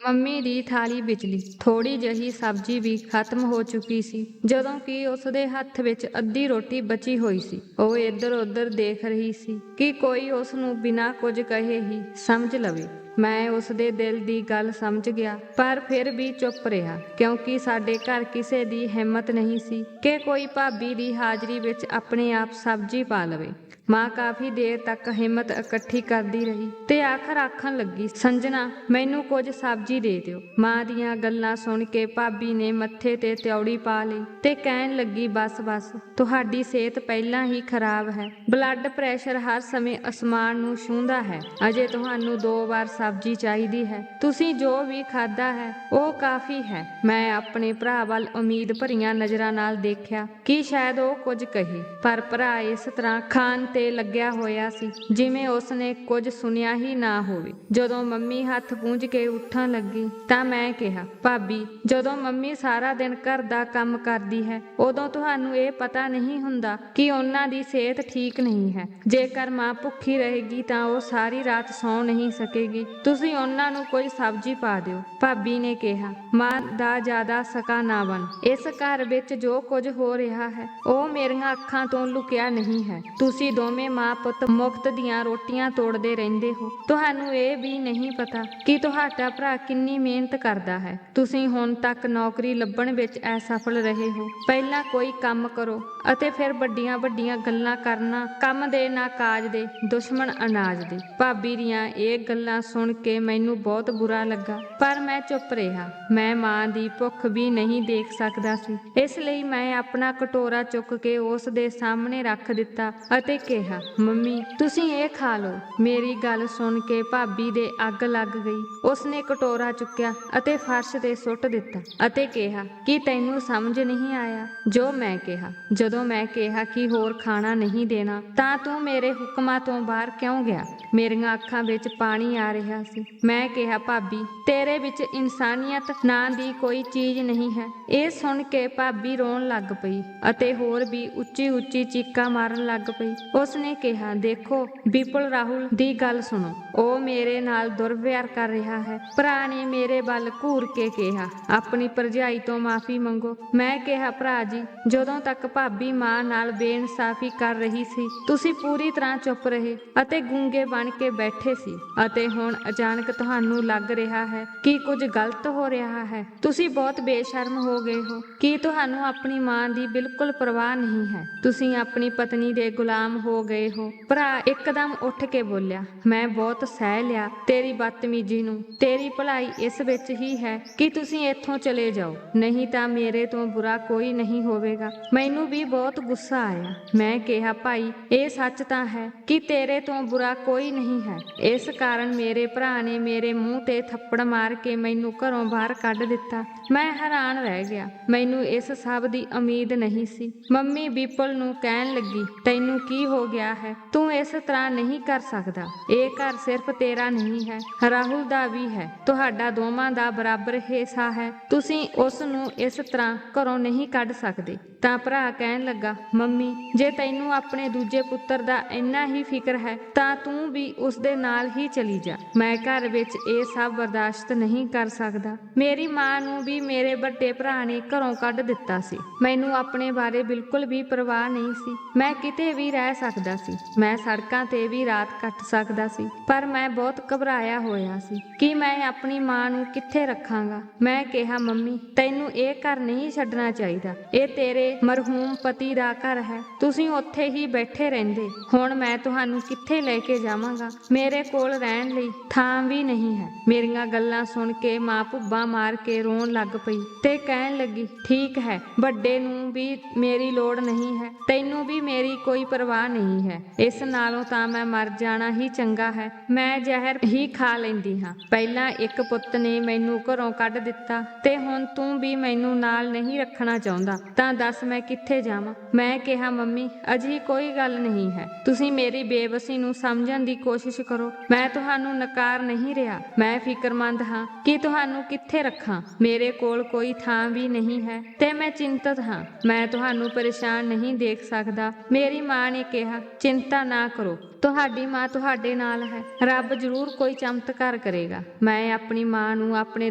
Mummy ਦੀ ਥਾਲੀ ਵਿਚਲੀ ਥੋੜੀ ਜਿਹੀ ਸਬਜ਼ੀ ਵੀ ਖਤਮ ਹੋ ਚੁੱਕੀ ਸੀ ਜਦੋਂ ਕਿ ਉਸਦੇ ਹੱਥ ਵਿੱਚ ਅੱਧੀ ਰੋਟੀ ਬਚੀ ਹੋਈ ਸੀ। ਉਹ ਇੱਧਰ ਉੱਧਰ ਦੇਖ ਰਹੀ ਸੀ ਕਿ ਕੋਈ ਉਸ ਨੂੰ ਬਿਨਾਂ ਕੁਝ ਕਹੇ ਹੀ ਸਮਝ ਲਵੇ। ਮੈਂ ਉਸਦੇ ਦਿਲ ਦੀ ਗੱਲ ਸਮਝ ਗਿਆ, ਪਰ ਫਿਰ ਵੀ ਚੁੱਪ ਰਿਹਾ ਕਿਉਂਕਿ ਸਾਡੇ ਘਰ ਕਿਸੇ ਦੀ ਹਿੰਮਤ ਨਹੀਂ ਸੀ ਕਿ ਕੋਈ ਭਾਬੀ ਦੀ ਹਾਜ਼ਰੀ ਵਿੱਚ ਆਪਣੇ ਆਪ ਸਬਜ਼ੀ ਪਾ ਲਵੇ। ਮਾਂ ਕਾਫੀ ਦੇਰ ਤੱਕ ਹਿੰਮਤ ਇਕੱਠੀ ਕਰਦੀ ਰਹੀ ਤੇ ਆਖਰ ਆਖਣ ਲੱਗੀ, ਸੰਜਨਾ ਮੈਨੂੰ ਕੁਝ ਸਬਜ਼ੀ ਦੇ ਦਿਓ। ਮਾਂ ਦੀਆਂ ਗੱਲਾਂ ਸੁਣ ਕੇ ਭਾਬੀ ਨੇ ਮੱਥੇ ਤੇ ਤਿਉੜੀ ਪਾ ਲਈ ਤੇ ਕਹਿਣ ਲੱਗੀ, ਬਸ ਬਸ, ਤੁਹਾਡੀ ਸਿਹਤ ਪਹਿਲਾਂ ਹੀ ਖਰਾਬ ਹੈ। ਬਲੱਡ ਪ੍ਰੈਸ਼ਰ ਹਰ ਸਮੇਂ ਅਸਮਾਨ ਨੂੰ ਛੂੰਹਦਾ ਹੈ। ਅਜੇ ਤੁਹਾਨੂੰ 2 ਵਾਰ ਸਬਜ਼ੀ ਚਾਹੀਦੀ ਹੈ। ਤੁਸੀਂ ਜੋ ਵੀ ਖਾਧਾ ਹੈ ਉਹ ਕਾਫੀ ਹੈ। ਮੈਂ ਆਪਣੇ ਭਰਾ ਵੱਲ ਉਮੀਦ ਭਰੀਆਂ ਨਜ਼ਰਾਂ ਨਾਲ ਦੇਖਿਆ ਕਿ ਸ਼ਾਇਦ ਉਹ ਕੁਝ ਕਹੇ, ਪਰ ਭਰਾ ਇਸ ਤਰ੍ਹਾਂ ਖਾਣ ਤੇ ਲੱਗਿਆ ਹੋਇਆ ਸੀ ਜਿਵੇਂ ਉਸਨੇ ਕੁਝ ਸੁਣਿਆ ਹੀ ਨਾ ਹੋਵੇ। ਜਦੋਂ ਮੰਮੀ ਹੱਥ ਪੂੰਝ ਕੇ ਉੱਠਣ ਲੱਗੀ ਤਾਂ ਮੈਂ ਕਿਹਾ, ਭਾਬੀ, ਜਦੋਂ ਮੰਮੀ ਸਾਰਾ ਦਿਨ ਘਰ ਦਾ ਕੰਮ ਕਰਦੀ ਹੈ ਉਦੋਂ ਤੁਹਾਨੂੰ ਇਹ ਪਤਾ ਨਹੀਂ ਹੁੰਦਾ ਕਿ ਉਹਨਾਂ ਦੀ ਸਿਹਤ ਠੀਕ ਨਹੀਂ ਹੈ। ਜੇਕਰ ਮਾਂ ਭੁੱਖੀ ਰਹੇਗੀ ਤਾਂ ਉਹ ਸਾਰੀ ਰਾਤ ਸੌਂ ਨਹੀਂ ਸਕੇਗੀ। ਤੁਸੀਂ ਉਹਨਾਂ ਨੂੰ ਕੋਈ ਸਬਜ਼ੀ ਪਾ ਦਿਓ। ਭਾਬੀ ਨੇ ਕਿਹਾ, ਮਾਂ ਦਾ ਜ਼ਿਆਦਾ ਸਕਾ ਨਾ ਬਣ। ਇਸ ਘਰ ਵਿੱਚ ਜੋ ਕੁਝ ਹੋ ਰਿਹਾ ਹੈ ਉਹ ਮੇਰੀਆਂ ਅੱਖਾਂ ਤੋਂ ਲੁਕਿਆ ਨਹੀਂ ਹੈ। ਤੁਸੀਂ ਦੋਵੇਂ ਮਾਂ ਪੁੱਤ ਮੁਫਤ ਦੀਆਂ ਰੋਟੀਆਂ ਤੋੜਦੇ ਰਹਿੰਦੇ ਹੋ। ਤੁਹਾਨੂੰ ਇਹ ਵੀ ਨਹੀਂ ਪਤਾ ਕਿ ਤੁਹਾਡਾ ਭਰਾ ਕਿੰਨੀ ਮਿਹਨਤ ਕਰਦਾ ਹੈ। ਤੁਸੀਂ ਹੁਣ ਤੱਕ ਨੌਕਰੀ ਲੱਭਣ ਵਿੱਚ ਅਸਫਲ ਰਹੇ ਹੋ। ਪਹਿਲਾਂ ਕੋਈ ਕੰਮ ਕਰੋ ਅਤੇ ਫਿਰ ਵੱਡੀਆਂ ਵੱਡੀਆਂ ਗੱਲਾਂ ਕਰਨਾ। ਕੰਮ ਦੇ ਨਾ ਕਾਜ ਦੇ, ਦੁਸ਼ਮਣ ਅਨਾਜ ਦੇ। ਭਾਬੀ ਦੀਆਂ ਇਹ ਗੱਲਾਂ ਸੁਣ ਕੇ ਮੈਨੂੰ ਬਹੁਤ ਬੁਰਾ ਲੱਗਾ, ਪਰ ਮੈਂ ਚੁੱਪ ਰਿਹਾ। ਮੈਂ ਮਾਂ ਦੀ ਭੁੱਖ ਵੀ ਨਹੀਂ ਦੇਖ ਸਕਦਾ ਸੀ, ਇਸ ਲਈ ਮੈਂ ਆਪਣਾ ਕਟੋਰਾ ਚੁੱਕ ਕੇ ਉਸ ਦੇ ਸਾਹਮਣੇ ਰੱਖ ਦਿੱਤਾ ਅਤੇ ਕਿਹਾ, ਮੰਮੀ ਤੁਸੀਂ ਇਹ ਖਾ ਲਓ। ਮੇਰੀ ਗੱਲ ਸੁਣ ਕੇ ਭਾਬੀ ਦੇ ਅੱਗ ਲੱਗ ਗਈ। ਉਸਨੇ ਕਟੋਰਾ ਚੁੱਕਿਆ ਅਤੇ ਫਰਸ਼ ਤੇ ਸੁੱਟ ਦਿੱਤਾ ਅਤੇ ਕਿਹਾ, ਕਿ ਤੈਨੂੰ ਸਮਝ ਨਹੀਂ ਆਇਆ ਜੋ ਮੈਂ ਕਿਹਾ? ਜਦੋਂ ਮੈਂ ਕਿਹਾ ਕਿ ਹੋਰ ਖਾਣਾ ਨਹੀਂ ਦੇਣਾ ਤਾਂ ਤੂੰ ਮੇਰੇ ਹੁਕਮਾਂ ਤੋਂ ਬਾਹਰ ਕਿਉਂ ਗਿਆ? ਮੇਰੀਆਂ ਅੱਖਾਂ ਵਿੱਚ ਪਾਣੀ ਆ ਰਿਹਾ ਸੀ। ਮੈਂ ਕਿਹਾ, ਭਾਬੀ, ਤੇਰੇ ਵਿੱਚ ਇਨਸਾਨੀਅਤ ਨਾਂ ਦੀ ਕੋਈ ਚੀਜ਼ ਨਹੀਂ ਹੈ। ਇਹ ਸੁਣ ਕੇ ਭਾਬੀ ਰੋਣ ਲੱਗ ਪਈ ਅਤੇ ਹੋਰ ਵੀ ਉੱਚੀ ਉੱਚੀ ਚੀਕਾਂ ਮਾਰਨ ਲੱਗ ਪਈ। ਉਸਨੇ ਕਿਹਾ, ਦੇਖੋ ਵਿਪੁਲ, ਰਾਹੁਲ ਦੀ ਗੱਲ ਸੁਣੋ। ਉਹ ਮੇਰੇ ਨਾਲ ਦੁਰਵਿਹਾਰ ਕਰ ਰਿਹਾ ਹੈ। ਭਰਾ ਨੇ ਮੇਰੇ ਵੱਲ ਘੂਰ ਕੇ ਕਿਹਾ, ਆਪਣੀ ਭਰਜਾਈ ਤੋਂ ਮਾਫੀ ਮੰਗੋ। ਮੈਂ ਕਿਹਾ, ਭਰਾ ਜੀ, ਜਦੋਂ ਤੱਕ ਭਾਬੀ ਮਾਂ ਨਾਲ ਬੇਇਨਸਾਫੀ ਕਰ ਰਹੀ ਸੀ ਤੁਸੀਂ ਪੂਰੀ ਤਰ੍ਹਾਂ ਚੁੱਪ ਰਹੇ ਅਤੇ ਗੂੰਗੇ ਬਣ ਕੇ ਬੈਠੇ ਸੀ, ਅਤੇ ਹੁਣ ਅਚਾਨਕ ਤੁਹਾਨੂੰ ਲੱਗ ਰਿਹਾ ਹੈ ਕਿ ਕੁਝ ਗਲਤ ਹੋ ਰਿਹਾ ਹੈ। ਤੁਸੀਂ ਬਹੁਤ ਬੇਸ਼ਰਮ ਹੋ ਗਏ ਹੋ। ਕੀ ਤੁਹਾਨੂੰ ਆਪਣੀ ਮਾਂ ਦੀ ਬਿਲਕੁਲ ਪਰਵਾਹ ਨਹੀਂ ਹੈ? ਤੁਸੀਂ ਆਪਣੀ ਪਤਨੀ ਦੇ ਗੁਲਾਮ ਹੋ ਗਏ ਹੋ। ਭਰਾ ਇੱਕਦਮ ਉੱਠ ਕੇ ਬੋਲਿਆ, ਮੈਂ ਬਹੁਤ ਸਹਿ ਲਿਆ ਤੇਰੀ ਬਦਤਮੀਜ਼ੀ ਨੂੰ। ਤੇਰੀ ਭਲਾਈ ਇਸ ਵਿੱਚ ਹੀ ਹੈ ਕਿ ਤੁਸੀਂ ਇੱਥੋਂ ਚਲੇ ਜਾਓ, ਨਹੀਂ ਤਾਂ ਮੇਰੇ ਤੋਂ ਬੁਰਾ ਕੋਈ ਨਹੀਂ ਹੋਵੇਗਾ। ਮੈਨੂੰ ਵੀ ਬਹੁਤ ਗੁੱਸਾ ਆਇਆ। ਮੈਂ ਕਿਹਾ, ਭਾਈ, ਇਹ ਸੱਚ ਤਾਂ ਹੈ ਕਿ ਤੇਰੇ ਤੋਂ ਬੁਰਾ ਕੋਈ ਨਹੀਂ ਹੈ। ਇਸ ਕਾਰਨ ਮੇਰੇ ਭਰਾ ਨੇ ਮੇਰੇ ਮੂੰਹ ਤੇ ਥੱਪੜ ਮਾਰ ਕੇ ਮੈਨੂੰ ਘਰੋਂ ਬਾਹਰ ਕੱਢ ਦਿੱਤਾ। ਮੈਂ ਹੈਰਾਨ ਰਹਿ ਗਿਆ। ਮੈਨੂੰ ਇਸ ਸਭ ਦੀ ਉਮੀਦ ਨਹੀਂ ਸੀ। ਮੰਮੀ ਵਿਪੁਲ ਨੂੰ ਕਹਿਣ ਲੱਗੀ, ਤੈਨੂੰ ਕੀ ਹੋ ਗਿਆ ਹੈ? ਤੂੰ ਇਸ ਤਰ੍ਹਾਂ ਨਹੀਂ ਕਰ ਸਕਦਾ। ਇਹ ਘਰ ਸਿਰਫ ਤੇਰਾ ਨਹੀਂ ਹੈ, ਰਾਹੁਲ ਦਾ ਵੀ ਹੈ। ਤੁਹਾਡਾ ਦੋਵਾਂ ਦਾ ਬਰਾਬਰ ਹਿੱਸਾ ਹੈ। ਤੁਸੀਂ ਉਸ ਨੂੰ ਇਸ ਤਰ੍ਹਾਂ ਘਰੋਂ ਨਹੀਂ ਕੱਢ ਸਕਦੇ। ਤਾਂ ਭਰਾ ਕਹਿਣ ਲੱਗਾ, ਮੰਮੀ, ਜੇ ਤੈਨੂੰ ਆਪਣੇ ਦੂਜੇ ਪੁੱਤਰ ਦਾ ਇੰਨਾ ਹੀ ਫਿਕਰ ਹੈ ਤਾਂ ਤੂੰ ਵੀ ਉਸਦੇ ਨਾਲ ਹੀ ਚਲੀ ਜਾ। ਮੈਂ ਘਰ ਵਿੱਚ ਇਹ ਸਭ ਬਰਦਾਸ਼ਤ ਨਹੀਂ ਕਰ ਸਕਦਾ। ਮੇਰੀ ਮਾਂ ਨੂੰ ਵੀ ਮੇਰੇ ਵੱਡੇ ਭਰਾ ਨੇ ਘਰੋਂ ਕੱਢ ਦਿੱਤਾ ਸੀ। ਮੈਨੂੰ ਆਪਣੇ ਬਾਰੇ ਬਿਲਕੁਲ ਵੀ ਪਰਵਾਹ ਨਹੀਂ ਸੀ। ਮੈਂ ਕਿਤੇ ਵੀ ਰਹਿ ਸਕਦਾ ਸੀ। ਮੈਂ ਸੜਕਾਂ ਤੇ ਵੀ ਰਾਤ ਕੱਟ ਸਕਦਾ ਸੀ, ਪਰ ਮੈਂ ਬਹੁਤ ਘਬਰਾਇਆ ਹੋਇਆ ਸੀ ਕਿ ਮੈਂ ਆਪਣੀ ਮਾਂ ਨੂੰ ਕਿੱਥੇ ਰੱਖਾਂਗਾ। ਮੈਂ ਕਿਹਾ, ਮੰਮੀ, ਤੈਨੂੰ ਇਹ ਘਰ ਨਹੀਂ ਛੱਡਣਾ ਚਾਹੀਦਾ। ਇਹ ਤੇਰੇ ਮਰਹੂਮ ਪਤੀ ਦਾ ਘਰ ਹੈ। ਤੁਸੀਂ ਉੱਥੇ ਹੀ ਬੈਠੇ ਰਹਿੰਦੇ। ਹੁਣ ਮੈਂ ਤੁਹਾਨੂੰ ਕਿੱਥੇ ਲੈ ਕੇ ਜਾਵਾਂਗਾ? ਮੇਰੇ ਕੋਲ ਰਹਿਣ ਲਈ ਥਾਂ ਵੀ ਨਹੀਂ ਹੈ। ਮੇਰੀਆਂ ਗੱਲਾਂ ਸੁਣ ਕੇ ਮਾਂ ਭੁੱਬਾਂ ਮਾਰ ਕੇ ਰੋਣ ਲੱਗ ਪਈ ਤੇ ਕਹਿਣ ਲੱਗੀ, ਠੀਕ ਹੈ, ਵੱਡੇ ਨੂੰ ਵੀ ਮੇਰੀ ਲੋੜ ਨਹੀਂ ਹੈ। ਤੈਨੂੰ ਵੀ ਮੇਰੀ ਕੋਈ ਪਰਵਾਹ ਨਹੀਂ ਹੈ। ਇਸ ਨਾਲੋਂ ਤਾਂ ਮੈਂ ਮਰ ਜਾਣਾ ਹੀ ਚੰਗਾ ਹੈ। ਮੈਂ ਜ਼ਹਿਰ ਹੀ ਖਾ ਲੈਂਦੀ ਹਾਂ। ਪਹਿਲਾਂ ਇੱਕ ਪੁੱਤ ਨੇ ਮੈਨੂੰ ਘਰੋਂ ਕੱਢ ਦਿੱਤਾ ਤੇ ਹੁਣ ਤੂੰ ਵੀ ਮੈਨੂੰ ਨਾਲ ਨਹੀਂ ਰੱਖਣਾ ਚਾਹੁੰਦਾ, ਤਾਂ ਦੱਸ ਮੈਂ ਕਿੱਥੇ ਜਾਵਾਂ? ਮੈਂ ਕਿਹਾ, ਮੰਮੀ, ਅਜਿਹੀ ਕੋਈ ਗੱਲ ਨਹੀਂ ਹੈ। ਤੁਸੀਂ ਮੇਰੀ ਬੇਬਸੀ ਨੂੰ ਸਮਝਣ ਦੀ ਕੋਸ਼ਿਸ਼ ਕਰੋ। ਮੈਂ ਤੁਹਾਨੂੰ ਨਕਾਰ ਨਹੀਂ ਰਿਹਾ। ਮੈਂ ਫਿਕਰਮੰਦ ਹਾਂ ਕਿ ਤੁਹਾਨੂੰ ਕਿੱਥੇ ਰੱਖਾਂ। ਮੇਰੇ ਕੋਲ ਕੋਈ ਥਾਂ ਵੀ ਨਹੀਂ ਹੈ ਤੇ ਮੈਂ ਚਿੰਤਤ ਹਾਂ। ਮੈਂ ਤੁਹਾਨੂੰ ਪਰੇਸ਼ਾਨ ਨਹੀਂ ਦੇਖ ਸਕਦਾ। ਮੇਰੀ ਮਾਂ ਨੇ ਕਿਹਾ, ਚਿੰਤਾ ਨਾ ਕਰੋ, ਤੁਹਾਡੀ ਮਾਂ ਤੁਹਾਡੇ ਨਾਲ ਹੈ। ਰੱਬ ਜ਼ਰੂਰ ਕੋਈ ਚਮਤਕਾਰ ਕਰੇਗਾ। ਮੈਂ ਆਪਣੀ ਮਾਂ ਨੂੰ ਆਪਣੇ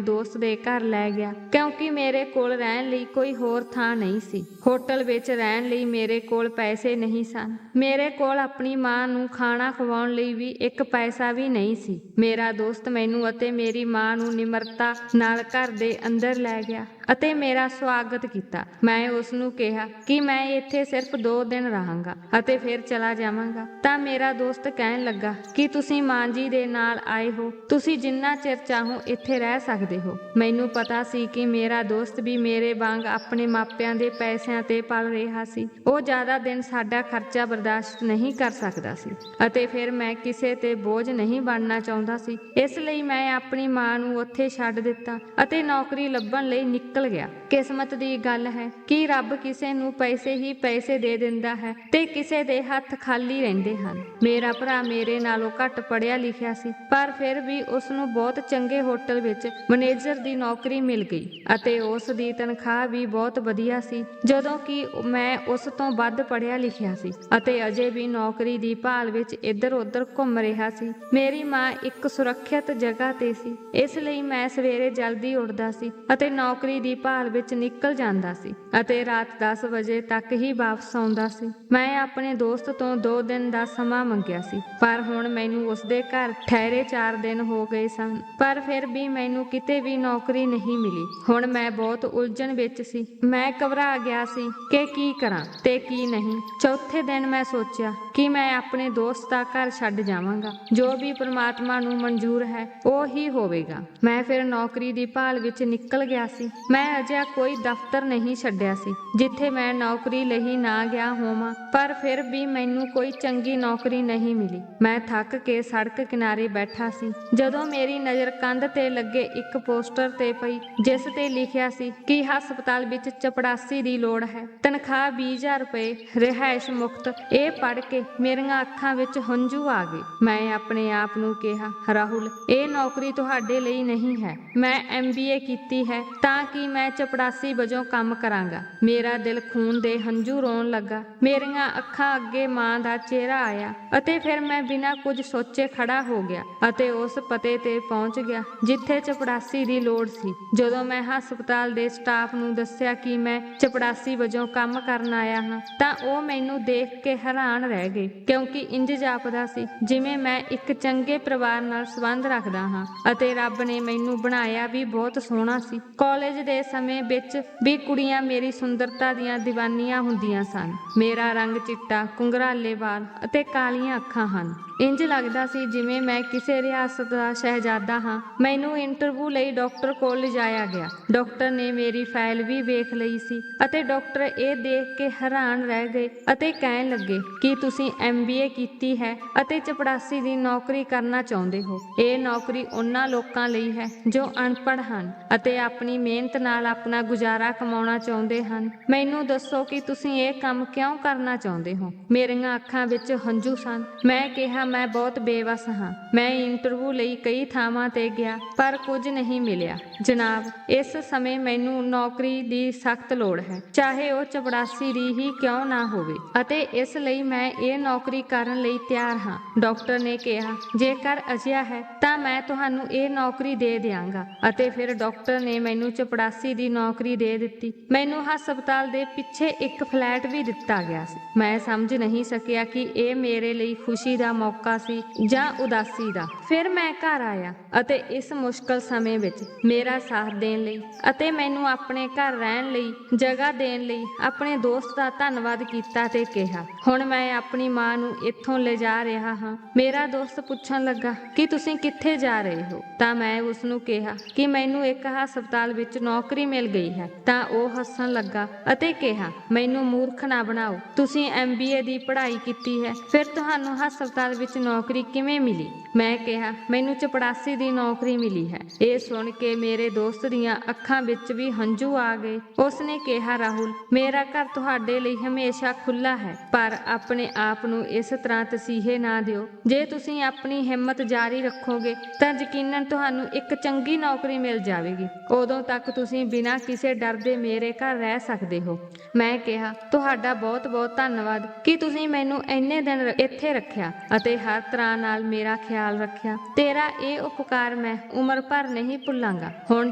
ਦੋਸਤ ਦੇ ਘਰ ਲੈ ਗਿਆ, ਕਿਉਂਕਿ ਮੇਰੇ ਕੋਲ ਰਹਿਣ ਲਈ ਕੋਈ ਹੋਰ ਥਾਂ ਨਹੀਂ ਸੀ। ਹੋਟਲ ਵਿੱਚ ਰਹਿਣ ਲਈ ਮੇਰੇ ਕੋਲ ਪੈਸੇ ਨਹੀਂ ਸਨ। ਮੇਰੇ ਕੋਲ ਆਪਣੀ ਮਾਂ ਨੂੰ ਖਾਣਾ ਖਵਾਉਣ ਲਈ ਵੀ ਇੱਕ ਪੈਸਾ ਵੀ ਨਹੀਂ ਸੀ। ਮੇਰਾ ਦੋਸਤ ਮੈਨੂੰ ਅਤੇ ਮੇਰੀ ਮਾਂ ਨੂੰ ਨਿਮਰਤਾ ਨਾਲ ਘਰ ਦੇ ਅੰਦਰ ਲੈ ਗਿਆ ਅਤੇ ਮੇਰਾ ਸਵਾਗਤ ਕੀਤਾ। ਮੈਂ ਉਸ ਨੂੰ ਕਿਹਾ ਕਿ ਮੈਂ ਇੱਥੇ ਸਿਰਫ 2 ਦਿਨ ਰਹਾਂਗਾ ਅਤੇ ਫਿਰ ਚਲਾ ਜਾਵਾਂਗਾ। ਤਾਂ ਮੇਰਾ ਦੋਸਤ ਕਹਿਣ ਲੱਗਾ ਕਿ ਤੁਸੀਂ ਮਾਂ ਜੀ ਦੇ ਨਾਲ ਆਏ ਹੋ, ਤੁਸੀਂ ਜਿੰਨਾ ਚਿਰ ਚਾਹੋ ਇੱਥੇ ਰਹਿ ਸਕਦੇ ਹੋ। ਮੈਨੂੰ ਪਤਾ ਸੀ ਕਿ ਮੇਰਾ ਦੋਸਤ ਵੀ ਮੇਰੇ ਵਾਂਗ ਆਪਣੇ ਮਾਪਿਆਂ ਦੇ ਪੈਸਿਆਂ ਤੇ ਪਲ ਰਿਹਾ ਸੀ। ਉਹ ਜ਼ਿਆਦਾ ਦਿਨ ਸਾਡਾ ਖਰਚਾ ਬਰਦਾਸ਼ਤ ਨਹੀਂ ਕਰ ਸਕਦਾ ਸੀ ਅਤੇ ਫਿਰ ਮੈਂ ਕਿਸੇ ਤੇ ਬੋਝ ਨਹੀਂ ਬਣਨਾ ਚਾਹੁੰਦਾ ਸੀ। ਇਸ ਲਈ ਮੈਂ ਆਪਣੀ ਮਾਂ ਨੂੰ ਉੱਥੇ ਛੱਡ ਦਿੱਤਾ ਅਤੇ ਨੌਕਰੀ ਲੱਭਣ ਲਈ ਨਿਕਲ ਗਿਆ। ਕਿਸਮਤ ਦੀ ਗੱਲ ਹੈ ਕਿ ਰੱਬ ਕਿਸੇ ਨੂੰ ਪੈਸੇ ਹੀ ਪੈਸੇ ਦੇ ਦਿੰਦਾ ਹੈ ਤੇ ਕਿਸੇ ਦੇ ਹੱਥ ਖਾਲੀ ਰਹਿੰਦੇ ਹਨ। ਮੇਰਾ ਭਰਾ ਮੇਰੇ ਨਾਲੋਂ ਘੱਟ ਪੜ੍ਹਿਆ ਲਿਖਿਆ ਸੀ, ਪਰ ਫਿਰ ਵੀ ਉਸ ਨੂੰ ਬਹੁਤ ਚੰਗੇ ਹੋਟਲ ਵਿੱਚ ਮੈਨੇਜਰ ਦੀ ਨੌਕਰੀ ਮਿਲ ਗਈ ਅਤੇ ਉਸ ਦੀ ਤਨਖਾਹ ਵੀ ਬਹੁਤ ਵਧੀਆ ਸੀ, ਜਦੋਂ ਕਿ ਮੈਂ ਉਸ ਤੋਂ ਵੱਧ ਪੜ੍ਹਿਆ ਲਿਖਿਆ ਸੀ ਅਤੇ ਅਜੇ ਵੀ ਨੌਕਰੀ ਦੀ ਭਾਲ ਵਿੱਚ ਇੱਧਰ-ਉੱਧਰ ਘੁੰਮ ਰਿਹਾ ਸੀ। ਮੇਰੀ ਮਾਂ ਇੱਕ ਸੁਰੱਖਿਅਤ ਜਗ੍ਹਾ ਤੇ ਸੀ, ਇਸ ਲਈ ਮੈਂ ਸਵੇਰੇ ਜਲਦੀ ਉੱਠਦਾ ਸੀ ਅਤੇ ਨੌਕਰੀ ਦੀ ਭਾਲ ਵਿੱਚ ਨਿਕਲ ਜਾਂਦਾ ਸੀ ਅਤੇ ਰਾਤ 10 ਵਜੇ ਤੱਕ ਹੀ ਵਾਪਸ ਆਉਂਦਾ ਸੀ। ਮੈਂ ਆਪਣੇ ਦੋਸਤ ਤੋਂ 2 ਦਿਨ ਦਾ ਸਮਾਂ ਮੰਗਿਆ ਸੀ, ਪਰ ਹੁਣ ਮੈਨੂੰ ਉਸਦੇ ਘਰ ਠਹਿਰੇ 4 ਦਿਨ ਹੋ ਗਏ ਸਨ, ਪਰ ਫਿਰ ਵੀ ਮੈਨੂੰ ਕਿਤੇ ਵੀ ਨੌਕਰੀ ਨਹੀਂ ਮਿਲੀ। ਹੁਣ ਮੈਂ ਬਹੁਤ ਉਲਝਣ ਵਿੱਚ ਸੀ। ਮੈਂ ਘਬਰਾ ਗਿਆ ਸੀ ਕਿ ਕੀ ਕਰਾਂ ਤੇ ਕੀ ਨਹੀਂ। ਚੌਥੇ ਦਿਨ ਮੈਂ ਸੋਚਿਆ ਕਿ ਮੈਂ ਆਪਣੇ ਦੋਸਤ ਦਾ ਘਰ ਛੱਡ ਜਾਵਾਂਗਾ। ਜੋ ਵੀ ਪ੍ਰਮਾਤਮਾ ਨੂੰ ਮਨਜ਼ੂਰ ਹੈ ਉਹ ਹੀ ਹੋਵੇਗਾ। ਮੈਂ ਫਿਰ ਨੌਕਰੀ ਦੀ ਭਾਲ ਵਿੱਚ ਨਿਕਲ ਗਿਆ ਸੀ। ਮੈਂ ਅਜਿਹਾ ਕੋਈ ਦਫ਼ਤਰ ਨਹੀਂ ਛੱਡਿਆ ਸੀ ਜਿੱਥੇ ਮੈਂ ਨੌਕਰੀ ਲਈ ਨਾ ਗਿਆ ਹੋਵਾਂ, ਪਰ ਫਿਰ ਵੀ ਮੈਨੂੰ ਕੋਈ ਚੰਗੀ ਨੌਕਰੀ ਨਹੀਂ ਮਿਲੀ। ਮੈਂ ਥੱਕ ਕੇ ਸੜਕ ਕਿਨਾਰੇ ਬੈਠਾ ਸੀ ਜਦੋਂ ਮੇਰੀ ਨਜ਼ਰ ਕੰਧ ਤੇ ਲੱਗੇ ਇੱਕ ਪੋਸਟਰ ਤੇ ਪਈ, ਜਿਸ ਤੇ ਲਿਖਿਆ ਸੀ ਕਿ ਹਸਪਤਾਲ ਵਿੱਚ ਚਪੜਾਸੀ ਦੀ ਲੋੜ ਹੈ, ਤਨਖਾਹ 20,000 ਰੁਪਏ, ਰਿਹਾਇਸ਼ ਮੁਫਤ। ਇਹ ਪੜ੍ਹ ਕੇ ਮੇਰੀਆਂ ਅੱਖਾਂ ਵਿੱਚ ਹੰਝੂ ਆ ਗਏ। ਮੈਂ ਆਪਣੇ ਆਪ ਨੂੰ ਕਿਹਾ, ਰਾਹੁਲ, ਇਹ ਨੌਕਰੀ ਤੁਹਾਡੇ ਲਈ ਨਹੀਂ ਹੈ। ਮੈਂ MBA ਕੀਤੀ ਹੈ ਤਾਂ ਕਿ ਮੈਂ ਚਪੜਾਸੀ ਵਜੋਂ ਕੰਮ ਕਰਾਂਗਾ। ਮੇਰਾ ਦਿਲ ਖੂਨ ਦੇ ਹੰਝੂ ਰੋਣ ਲੱਗਾ। ਮੇਰੀਆਂ ਅੱਖਾਂ ਅੱਗੇ ਮਾਂ ਦਾ ਚਿਹਰਾ ਆਇਆ ਅਤੇ ਫਿਰ ਮੈਂ ਬਿਨਾਂ ਕੁਝ ਸੋਚੇ ਖੜਾ ਹੋ ਗਿਆ ਅਤੇ ਉਸ ਪਤੇ ਤੇ ਪਹੁੰਚ ਗਿਆ ਜਿੱਥੇ ਚਪੜਾਸੀ ਦੀ ਲੋੜ ਸੀ। ਜਦੋਂ ਮੈਂ ਹਸਪਤਾਲ ਦੇ ਸਟਾਫ ਨੂੰ ਦੱਸਿਆ ਕਿ ਮੈਂ ਚਪੜਾਸੀ ਵਜੋਂ ਕੰਮ ਕਰਨ ਆਇਆ ਹਾਂ, ਤਾਂ ਉਹ ਮੈਨੂੰ ਦੇਖ ਕੇ ਹੈਰਾਨ ਰਹਿ ਗਏ, ਕਿਉਂਕਿ ਇੰਜ ਜਾਪਦਾ ਸੀ ਜਿਵੇਂ ਮੈਂ ਇੱਕ ਚੰਗੇ ਪਰਿਵਾਰ ਨਾਲ ਸੰਬੰਧ ਰੱਖਦਾ ਹਾਂ ਅਤੇ ਰੱਬ ਨੇ ਮੈਨੂੰ ਬਣਾਇਆ ਵੀ ਬਹੁਤ ਸੋਹਣਾ ਸੀ। ਕਾਲਜ ਦੇ ਸਮੇਂ ਵਿੱਚ ਵੀ ਕੁੜੀਆਂ ਮੇਰੀ ਸੁੰਦਰਤਾ ਦੀਆਂ ਦੀਵਾਨੀਆਂ ਹੁੰਦੀਆਂ ਸਨ। ਮੇਰਾ ਰੰਗ ਚਿੱਟਾ, ਘੁੰਗਰਾਲੇ ਵਾਲ ਅਤੇ ਕਾਲੀਆਂ ਅੱਖਾਂ ਹਨ। ਇੰਜ ਲੱਗਦਾ ਸੀ ਜਿਵੇਂ ਮੈਂ ਕਿਸੇ ਰਿਆਸਤ ਦਾ ਸ਼ਹਿਜ਼ਾਦਾ ਹਾਂ। ਮੈਨੂੰ ਇੰਟਰਵਿਊ ਲਈ ਡਾਕਟਰ ਕੋਲ ਲਿਜਾਇਆ ਗਿਆ। ਡਾਕਟਰ ਨੇ ਮੇਰੀ ਫਾਈਲ ਵੀ ਵੇਖ ਲਈ ਸੀ ਅਤੇ ਡਾਕਟਰ ਇਹ ਦੇਖ ਕੇ ਹੈਰਾਨ ਰਹਿ ਗਏ ਅਤੇ ਕਹਿਣ ਲੱਗੇ ਕਿ ਤੁਸੀਂ MBA ਕੀਤੀ ਹੈ ਅਤੇ ਚਪੜਾਸੀ ਦੀ ਨੌਕਰੀ ਕਰਨਾ ਚਾਹੁੰਦੇ ਹੋ। ਇਹ ਨੌਕਰੀ ਉਹਨਾਂ ਲੋਕਾਂ ਲਈ ਹੈ ਜੋ ਅਨਪੜ੍ਹ ਹਨ ਅਤੇ ਆਪਣੀ ਮਿਹਨਤ ਨਾਲ ਆਪਣਾ ਗੁਜ਼ਾਰਾ ਕਮਾਉਣਾ ਚਾਹੁੰਦੇ ਹਨ। ਮੈਨੂੰ ਦੱਸੋ ਕਿ ਤੁਸੀਂ ਇਹ ਕੰਮ ਕਿਉਂ ਕਰਨਾ ਚਾਹੁੰਦੇ ਹੋ। ਮੇਰੀਆਂ ਅੱਖਾਂ ਵਿੱਚ ਹੰਝੂ ਸਨ। ਮੈਂ ਕਿਹਾ, ਮੈਂ ਬਹੁਤ ਬੇਵੱਸ ਹਾਂ। ਮੈਂ ਇੰਟਰਵਿਊ ਲਈ ਕਈ ਥਾਵਾਂ ਤੇ ਗਿਆ, ਪਰ ਕੁਝ ਨਹੀਂ ਮਿਲਿਆ। ਜਨਾਬ, ਇਸ ਸਮੇਂ ਮੈਨੂੰ ਨੌਕਰੀ ਦੀ ਸਖਤ ਲੋੜ ਹੈ, ਚਾਹੇ ਉਹ ਚਪੜਾਸੀ ਦੀ ਹੀ ਕਿਉਂ ਨਾ ਹੋਵੇ, ਅਤੇ ਇਸ ਲਈ ਮੈਂ ਇਹ ਨੌਕਰੀ ਕਰਨ ਲਈ ਤਿਆਰ ਹਾਂ। ਡਾਕਟਰ ਨੇ ਕਿਹਾ, ਜੇਕਰ ਅਜਿਹਾ ਹੈ ਤਾਂ ਮੈਂ ਤੁਹਾਨੂੰ ਇਹ ਨੌਕਰੀ ਦੇ ਦਿਆਂਗਾ ਅਤੇ ਫਿਰ ਡਾਕਟਰ ਨੇ ਮੈਨੂੰ ਚਪੜਾਸੀ ਦੀ ਨੌਕਰੀ ਦੇ ਦਿੱਤੀ। ਮੈਨੂੰ ਹਸਪਤਾਲ ਦੇ ਪਿੱਛੇ ਇੱਕ ਫਲੈਟ ਵੀ ਦਿੱਤਾ ਗਿਆ ਸੀ। ਮੈਂ ਸਮਝ ਨਹੀਂ ਸਕਿਆ ਕਿ ਇਹ ਮੇਰੇ ਲਈ ਖੁਸ਼ੀ ਦਾ ਮੌਕਾ ਸੀ ਜਾਂ ਉਦਾਸੀ ਦਾ। ਫਿਰ ਮੈਂ ਘਰ ਆਇਆ ਅਤੇ ਇਸ ਮੁਸ਼ਕਲ ਸਮੇਂ ਵਿੱਚ ਮੇਰਾ ਸਾਥ ਦੇਣ ਲਈ ਅਤੇ ਮੈਨੂੰ ਆਪਣੇ ਘਰ ਰਹਿਣ ਲਈ ਜਗ੍ਹਾ ਦੇਣ ਲਈ ਆਪਣੇ ਦੋਸਤ ਦਾ ਧੰਨਵਾਦ ਕੀਤਾ ਤੇ ਕਿਹਾ, ਹੁਣ ਮੈਂ ਆਪਣੀ ਮਾਂ ਨੂੰ ਇੱਥੋਂ ਲਿਜਾ ਰਿਹਾ ਹਾਂ। ਮੇਰਾ ਦੋਸਤ ਪੁੱਛਣ ਲੱਗਾ ਕਿ ਤੁਸੀਂ ਕਿੱਥੇ ਜਾ ਰਹੇ ਹੋ, ਤਾਂ ਮੈਂ ਉਸ ਨੂੰ ਕਿਹਾ ਕਿ ਮੈਨੂੰ ਇੱਕ ਹਸਪਤਾਲ ਵਿੱਚ ਨੌਕਰੀ ਮਿਲ ਗਈ ਹੈ। ਤਾਂ ਉਹ ਹੱਸਣ ਲੱਗਾ ਅਤੇ ਕਿਹਾ, ਮੈਨੂੰ ਮੂਰਖ ਨਾ ਬਣਾਓ, ਤੁਸੀਂ MBA ਦੀ ਪੜ੍ਹਾਈ ਕੀਤੀ ਹੈ, ਫਿਰ ਤੁਹਾਨੂੰ ਹਸਪਤਾਲ ਵਿੱਚ ਨੌਕਰੀ ਕਿਵੇਂ ਮਿਲੀ। ਮੈਂ ਕਿਹਾ, ਮੈਨੂੰ ਚਪੜਾਸੀ ਦੀ ਨੌਕਰੀ ਮਿਲੀ ਹੈ। ਇਹ ਸੁਣ ਕੇ ਮੇਰੇ ਦੋਸਤ ਦੀਆਂ ਅੱਖਾਂ ਵਿੱਚ ਵੀ ਹੰਝੂ ਆ ਗਏ। ਉਸਨੇ ਕਿਹਾ, ਰਾਹੁਲ, ਮੇਰਾ ਘਰ ਤੁਹਾਡੇ ਲਈ ਹਮੇਸ਼ਾ ਖੁੱਲਾ ਹੈ, ਪਰ ਆਪਣੇ ਆਪ ਨੂੰ ਇਸ ਤਰ੍ਹਾਂ ਤਸੀਹੇ ਨਾ ਦਿਓ। ਜੇ ਤੁਸੀਂ ਆਪਣੀ ਹਿੰਮਤ ਜਾਰੀ ਰੱਖੋਗੇ ਤਾਂ ਯਕੀਨਨ ਤੁਹਾਨੂੰ ਇੱਕ ਚੰਗੀ ਨੌਕਰੀ ਮਿਲ ਜਾਵੇਗੀ। ਉਦੋਂ ਤੱਕ ਤੁਸੀਂ ਬਿਨਾਂ ਕਿਸੇ ਡਰ ਦੇ ਮੇਰੇ ਘਰ ਰਹਿ ਸਕਦੇ ਹੋ। ਮੈਂ ਕਿਹਾ, ਤੁਹਾਡਾ ਬਹੁਤ ਬਹੁਤ ਧੰਨਵਾਦ ਕਿ ਤੁਸੀਂ ਮੈਨੂੰ ਇੰਨੇ ਦਿਨ ਇੱਥੇ ਰੱਖਿਆ ਅਤੇ ਹਰ ਤਰ੍ਹਾਂ ਨਾਲ ਮੇਰਾ ਖਿਆਲ ਰੱਖਿਆ। ਤੇਰਾ ਇਹ ਉਪਕਾਰ ਮੈਂ ਉਮਰ ਭਰ ਨਹੀਂ ਭੁੱਲਾਂਗਾ। ਹੁਣ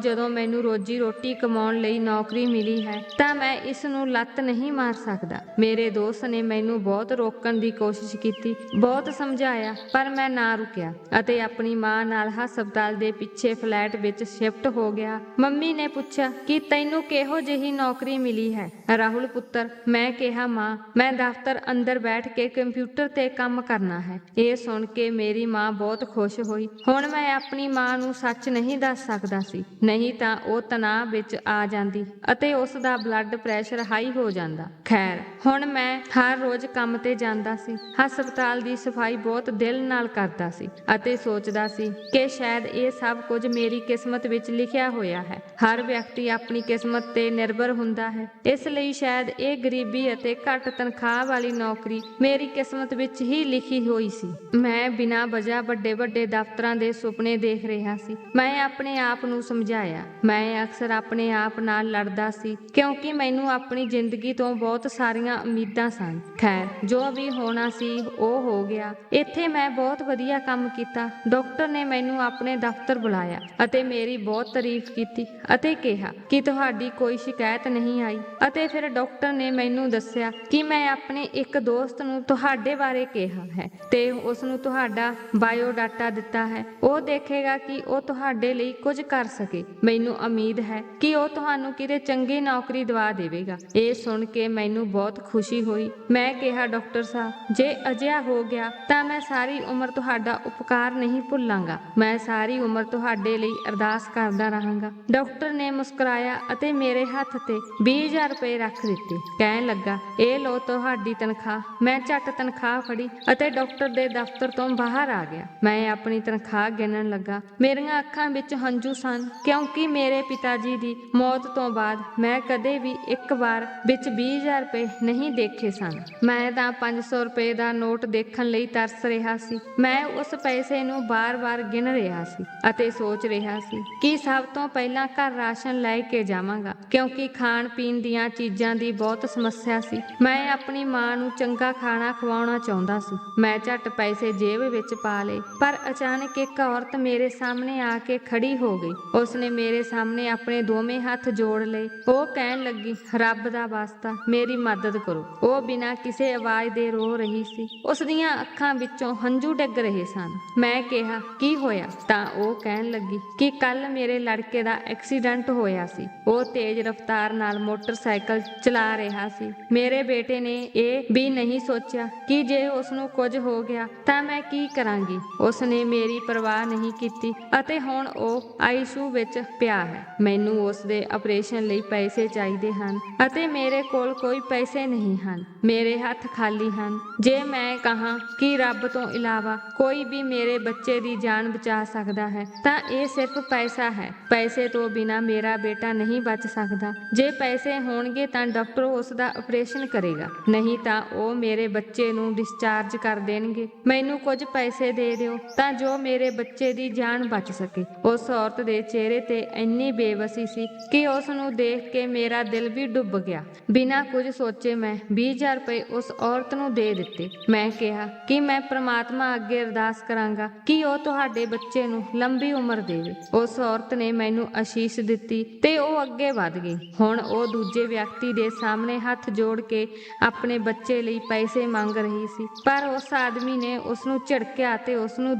ਜਦੋਂ ਮੈਨੂੰ ਰੋਜੀ ਰੋਟੀ ਕਮਾਉਣ ਲਈ ਨੌਕਰੀ ਮਿਲੀ ਹੈ ਤਾਂ ਮੈਂ ਇਸ ਨੂੰ ਲੱਤ ਨਹੀਂ ਮਾਰ ਸਕਦਾ। ਮੇਰੇ ਦੋਸਤ ਨੇ ਮੈਨੂੰ ਬਹੁਤ ਰੋਕਣ ਦੀ ਕੋਸ਼ਿਸ਼ ਕੀਤੀ, ਬਹੁਤ ਸਮਝਾਇਆ, ਪਰ ਮੈਂ ਨਾ ਰੁਕਿਆ ਅਤੇ ਆਪਣੀ ਮਾਂ ਨਾਲ ਹਸਪਤਾਲ ਦੇ ਪਿੱਛੇ ਫਲੈਟ ਵਿੱਚ ਸ਼ਿਫਟ ਹੋ ਗਿਆ। ਮੰਮੀ ਨੇ ਪੁੱਛਿਆ ਕਿ ਤੈਨੂੰ ਕਿਹੋ ਜਿਹੀ ਨੌਕਰੀ ਮਿਲੀ ਹੈ ਰਾਹੁਲ ਪੁੱਤਰ। ਮੈਂ ਕਿਹਾ, ਮਾਂ, ਮੈਂ ਦਫ਼ਤਰ ਅੰਦਰ ਬੈਠ ਕੇ ਕੰਪਿਊਟਰ ਤੇ ਕੰਮ ਕਰਨਾ ਹੈ। ਇਹ ਸੁਣ ਕੇ ਮੇਰੀ ਮਾਂ ਬਹੁਤ ਖੁਸ਼ ਹੋਈ। ਹੁਣ ਮੈਂ ਆਪਣੀ ਮਾਂ ਨੂੰ ਸੱਚ ਨਹੀਂ ਦੱਸ ਸਕਦਾ ਸੀ, ਨਹੀਂ ਤਾਂ ਉਹ ਤਣਾਅ ਵਿੱਚ ਆ ਜਾਂਦੀ ਅਤੇ ਉਸ ਦਾ ਬਲੱਡ ਪ੍ਰੈਸ਼ਰ ਹਾਈ ਹੋ ਜਾਂਦਾ। ਖੈਰ, ਹੁਣ ਮੈਂ ਹਰ ਰੋਜ਼ ਕੰਮ ਤੇ ਜਾਂਦਾ ਸੀ। ਹਸਪਤਾਲ ਦੀ ਸਫਾਈ ਬਹੁਤ ਦਿਲ ਨਾਲ ਕਰਦਾ ਸੀ ਅਤੇ ਸੋਚਦਾ ਸੀ ਕਿ ਸ਼ਾਇਦ ਇਹ ਸਭ ਕੁਝ ਮੇਰੀ ਕਿਸਮਤ ਵਿੱਚ ਲਿਖਿਆ ਹੋਇਆ ਹੈ। ਹਰ ਵਿਅਕਤੀ ਆਪਣੀ ਕਿਸਮਤ ਤੇ ਨਿਰਭਰ ਹੁੰਦਾ ਹੈ, ਇਸ ਲਈ ਸ਼ਾਇਦ ਇਹ ਗਰੀਬੀ ਅਤੇ ਘੱਟ ਤਨਖਾਹ ਵਾਲੀ ਨੌਕਰੀ ਮੇਰੀ ਕਿਸਮਤ ਵਿੱਚ ਹੀ ਲਿਖੀ ਹੋਈ ਸੀ। ਮੈਂ ਬਿਨਾਂ ਵਜ੍ਹਾ ਵੱਡੇ ਵੱਡੇ ਦਫ਼ਤਰਾਂ ਦੇ ਸੁਪਨੇ ਦੇਖ ਰਿਹਾ ਸੀ। ਮੈਂ ਆਪਣੇ ਆਪ ਨੂੰ ਸਮਝਾਇਆ। ਮੈਂ ਅਕਸਰ ਆਪਣੇ ਆਪ ਨਾਲ ਲੜਦਾ ਸੀ ਕਿਉਂਕਿ ਮੈਨੂੰ ਆਪਣੀ ਜ਼ਿੰਦਗੀ ਤੋਂ ਬਹੁਤ ਸਾਰੀਆਂ ਉਮੀਦਾਂ ਸਨ। ਖੈਰ, ਜੋ ਵੀ ਹੋਣਾ ਸੀ ਉਹ ਹੋ ਗਿਆ। ਇੱਥੇ ਮੈਂ ਬਹੁਤ ਵਧੀਆ ਕੰਮ ਕੀਤਾ। ਡਾਕਟਰ ਨੇ ਮੈਨੂੰ ਆਪਣੇ ਦਫ਼ਤਰ ਬੁਲਾਇਆ ਅਤੇ ਮੇਰੀ ਬਹੁਤ ਤਾਰੀਫ ਕੀਤੀ ਅਤੇ ਕਿਹਾ ਕਿ ਤੁਹਾਡੀ ਕੋਈ ਸ਼ਿਕਾਇਤ ਨਹੀਂ ਆਈ। ਅਤੇ ਫਿਰ ਡਾਕਟਰ ਨੇ ਮੈਨੂੰ ਦੱਸਿਆ ਕਿ ਮੈਂ ਆਪਣੇ ਇੱਕ ਦੋਸਤ ਨੂੰ ਤੁਹਾਡੇ ਬਾਰੇ ਕਿਹਾ ਹੈ ਤੇ ਉਸ ਨੂੰ ਤੁਹਾਡਾ ਬਾਇਓਡਾਟਾ ਦਿੱਤਾ ਹੈ। ਉਹ ਦੇਖੇਗਾ ਕਿ ਉਹ ਤੁਹਾਡੇ ਲਈ ਕੁਝ ਕਰ ਸਕੇ। ਮੈਨੂੰ ਉਮੀਦ ਹੈ ਕਿ ਉਹ ਤੁਹਾਨੂੰ ਕਿਤੇ ਚੰਗੀ ਨੌਕਰੀ ਦਿਵਾ ਦੇਵੇਗਾ। ਇਹ ਸੁਣ ਕੇ ਮੈਨੂੰ ਬਹੁਤ ਖੁਸ਼ੀ ਹੋਈ। ਮੈਂ ਕਿਹਾ, ਡਾਕਟਰ ਸਾਹਿਬ, ਜੇ ਅਜਿਹਾ ਹੋ ਗਿਆ ਤਾਂ ਮੈਂ ਸਾਰੀ ਉਮਰ ਤੁਹਾਡਾ ਉਪਕਾਰ ਨਹੀਂ ਭੁੱਲਾਂਗਾ। ਮੈਂ ਸਾਰੀ ਉਮਰ ਤੁਹਾਡੇ ਲਈ ਅਰਦਾਸ ਕਰਦਾ ਰਹਾਂਗਾ। ਡਾਕਟਰ ਨੇ ਮੁਸਕਰਾਇਆ ਅਤੇ ਮੇਰੇ ਹੱਥ ਤੇ 20,000 ਰੁਪਏ ਰੱਖ ਦਿੱਤੇ। ਕਹਿਣ ਲੱਗਾ, ਇਹ ਲਓ ਤੁਹਾਡੀ ਤਨਖਾਹ। ਮੈਂ ਝੱਟ ਤਨਖਾਹ ਫੜੀ ਅਤੇ ਡਾਕਟਰ ਦੇ ਦਫ਼ਤਰ ਤੋਂ ਬਾਹਰ ਆ ਗਿਆ। ਮੈਂ ਆਪਣੀ ਤਨਖਾਹ ਗਿਣਨ ਲੱਗਾ। ਮੇਰੀਆਂ ਅੱਖਾਂ ਵਿੱਚ ਹੰਝੂ ਸਨ ਕਿਉਂਕਿ ਮੇਰੇ ਪਿਤਾ ਜੀ ਦੀ ਮੌਤ ਤੋਂ ਬਾਅਦ ਮੈਂ ਕਦੇ ਵੀ ਇੱਕ ਵਾਰ ਵਿੱਚ 20,000 ਰੁਪਏ ਨਹੀਂ ਦੇਖੇ ਸਨ। ਮੈਂ ਤਾਂ 500 ਰੁਪਏ ਦਾ ਨੋਟ ਦੇਖਣ ਲਈ ਤਰਸ ਰਿਹਾ ਸੀ। ਮੈਂ ਉਸ ਪੈਸੇ ਨੂੰ ਬਾਰ-ਬਾਰ ਗਿਣ ਰਿਹਾ ਸੀ ਅਤੇ ਸੋਚ ਰਿਹਾ ਸੀ ਕਿ ਸਭ ਤੋਂ ਪਹਿਲਾਂ ਘਰ ਰਾਸ਼ਨ ਲੈ ਕੇ ਜਾਵਾਂਗਾ ਕਿਉਂਕਿ ਖਾਣ ਪੀਣ ਦੀਆਂ ਚੀਜ਼ਾਂ ਦੀ ਬਹੁਤ ਸਮੱਸਿਆ ਸੀ। ਮੈਂ ਆਪਣੀ ਮਾਂ ਨੂੰ ਚੰਗਾ ਖਾਣਾ ਖਵਾਉਣਾ ਚਾਹੁੰਦਾ ਸੀ। ਮੈਂ ਝੱਟ ਪੈਸੇ ਜੇਬ ਵਿੱਚ ਪਾ ਲਏ, ਪਰ ਅਚਾਨਕ ਇੱਕ ਔਰਤ ਮੇਰੇ ਸਾਹਮਣੇ ਆ ਕੇ ਖੜੀ ਹੋ ਗਈ। ਉਸਨੇ ਮੇਰੇ ਸਾਹਮਣੇ ਆਪਣੇ ਦੋਵੇਂ ਹੱਥ ਜੋੜ ਲਏ। ਉਹ ਕਹਿਣ ਲੱਗੀ, ਰੱਬ ਦਾ ਵਾਸਤਾ ਮੇਰੀ ਮਦਦ ਕਰੋ। ਉਹ ਬਿਨਾਂ ਕਿਸੇ ਆਵਾਜ਼ ਦੇ ਰੋ ਰਹੀ ਸੀ। ਉਸ ਦੀਆਂ ਅੱਖਾਂ ਵਿੱਚੋਂ ਹੰਝੂ ਡਿੱਗ ਰਹੇ ਸਨ। ਮੈਂ ਕਿਹਾ, ਕੀ ਹੋਇਆ? ਤਾਂ ਉਹ ਕਹਿਣ ਲੱਗੀ ਕਿ ਕੱਲ ਮੇਰੇ ਲੜਕੇ ਦਾ ਐਕਸੀਡੈਂਟ ਹੋਇਆ ਸੀ। ਉਹ ਤੇਜ਼ ਰਫ਼ਤਾਰ ਨਾਲ ਮੋਟਰਸਾਈਕਲ ਚਲਾ ਰਿਹਾ ਸੀ। ਮੇਰੇ ਬੇਟੇ ਨੇ ਇਹ ਵੀ ਨਹੀਂ ਸੋਚਿਆ ਕਿ ਜੇ ਉਸ ਨੂੰ ਕੁਝ ਹੋ ਗਿਆ ਤਾਂ ਮੈਂ ਕੀ ਕਰਾਂਗੀ। ਉਸ ਨੇ ਮੇਰੀ ਪਰਵਾਹ ਨਹੀਂ ਕੀਤੀ ਅਤੇ ਹੁਣ ਉਹ ਆਈਸੀਯੂ ਵਿੱਚ ਪਿਆ ਹੈ। ਮੈਨੂੰ ਉਸ ਦੇ ਆਪਰੇਸ਼ਨ ਲਈ ਪੈਸੇ ਚਾਹੀਦੇ ਹਨ ਅਤੇ ਮੇਰੇ ਕੋਲ ਕੋਈ ਪੈਸੇ ਨਹੀਂ ਹਨ। ਮੇਰੇ ਹੱਥ ਖਾਲੀ ਹਨ। ਜੇ ਮੈਂ ਕਹਾਂ ਕਿ ਰੱਬ ਤੋਂ ਇਲਾਵਾ ਕੋਈ ਵੀ ਮੇਰੇ ਬੱਚੇ ਦੀ ਜਾਨ ਬਚਾ ਸਕਦਾ ਹੈ ਤਾਂ ਇਹ ਸਿਰਫ ਪੈਸਾ ਹੈ। ਪੈਸੇ ਤੋਂ ਬਿਨਾਂ ਮੇਰਾ ਬੇਟਾ ਨਹੀਂ ਬਚ ਸਕਦਾ। ਜੇ ਪੈਸੇ ਹੋਣਗੇ ਤਾਂ ਡਾਕਟਰ ਉਸ ਦਾ ਆਪਰੇਸ਼ਨ ਕਰੇਗਾ, ਨਹੀਂ ਤਾਂ ਉਹ ਮੇਰੇ ਬੱਚੇ ਨੂੰ ਡਿਸਚਾਰਜ ਕਰ ਦੇਣਗੇ। ਮੈਨੂੰ ਕੁਝ ਪੈਸੇ ਦੇ ਦਿਓ ਤਾਂ ਜੋ ਮੇਰੇ ਬੱਚੇ ਦੀ ਜਾਨ ਬਚ ਸਕੇ। ਉਸ ਔਰਤ ਦੇ ਚਿਹਰੇ ਤੇ ਇੰਨੀ ਬੇਵਸੀ ਸੀ ਕਿ ਉਸ ਨੂੰ ਦੇਖ ਕੇ ਮੇਰਾ ਦਿਲ ਵੀ ਡੁੱਬ ਗਿਆ। ਬਿਨਾਂ ਕੁਝ ਸੋਚੇ ਮੈਂ 20,000 ਰੁਪਏ ਉਸ ਔਰਤ ਨੂੰ ਦੇ ਦਿੱਤੇ। ਮੈਂ ਕਿਹਾ ਕਿ ਮੈਂ ਪ੍ਰਮਾਤਮਾ ਅੱਗੇ ਅਰਦਾਸ ਕਰਾਂਗਾ ਕਿ ਉਹ ਤੁਹਾਡੇ ਬੱਚੇ ਨੂੰ ਲੰਬੀ ਉਮਰ ਦੇਵੇ। ਉਸ ਔਰਤ ਨੇ ਮੈਨੂੰ ਅਸ਼ੀਸ਼ ਦਿੱਤੀ ਤੇ ਉਹ ਅੱਗੇ ਵਧ ਗਈ। ਹੁਣ ਉਹ ਦੂਜੇ ਵਿਅਕਤੀ ਦੇ ਸਾਹਮਣੇ ਹੱਥ ਜੋੜ ਕੇ ਆਪਣੇ ਬੱਚੇ ਲਈ ਪੈਸੇ ਮੰਗ ਰਹੀ ਸੀ, ਪਰ ਉਸ ਆਦਮੀ ਨੇ ਉਸ ਨੂੰ ਝਿੜਕਿਆ ਤੇ ਉਸ ਨੂੰ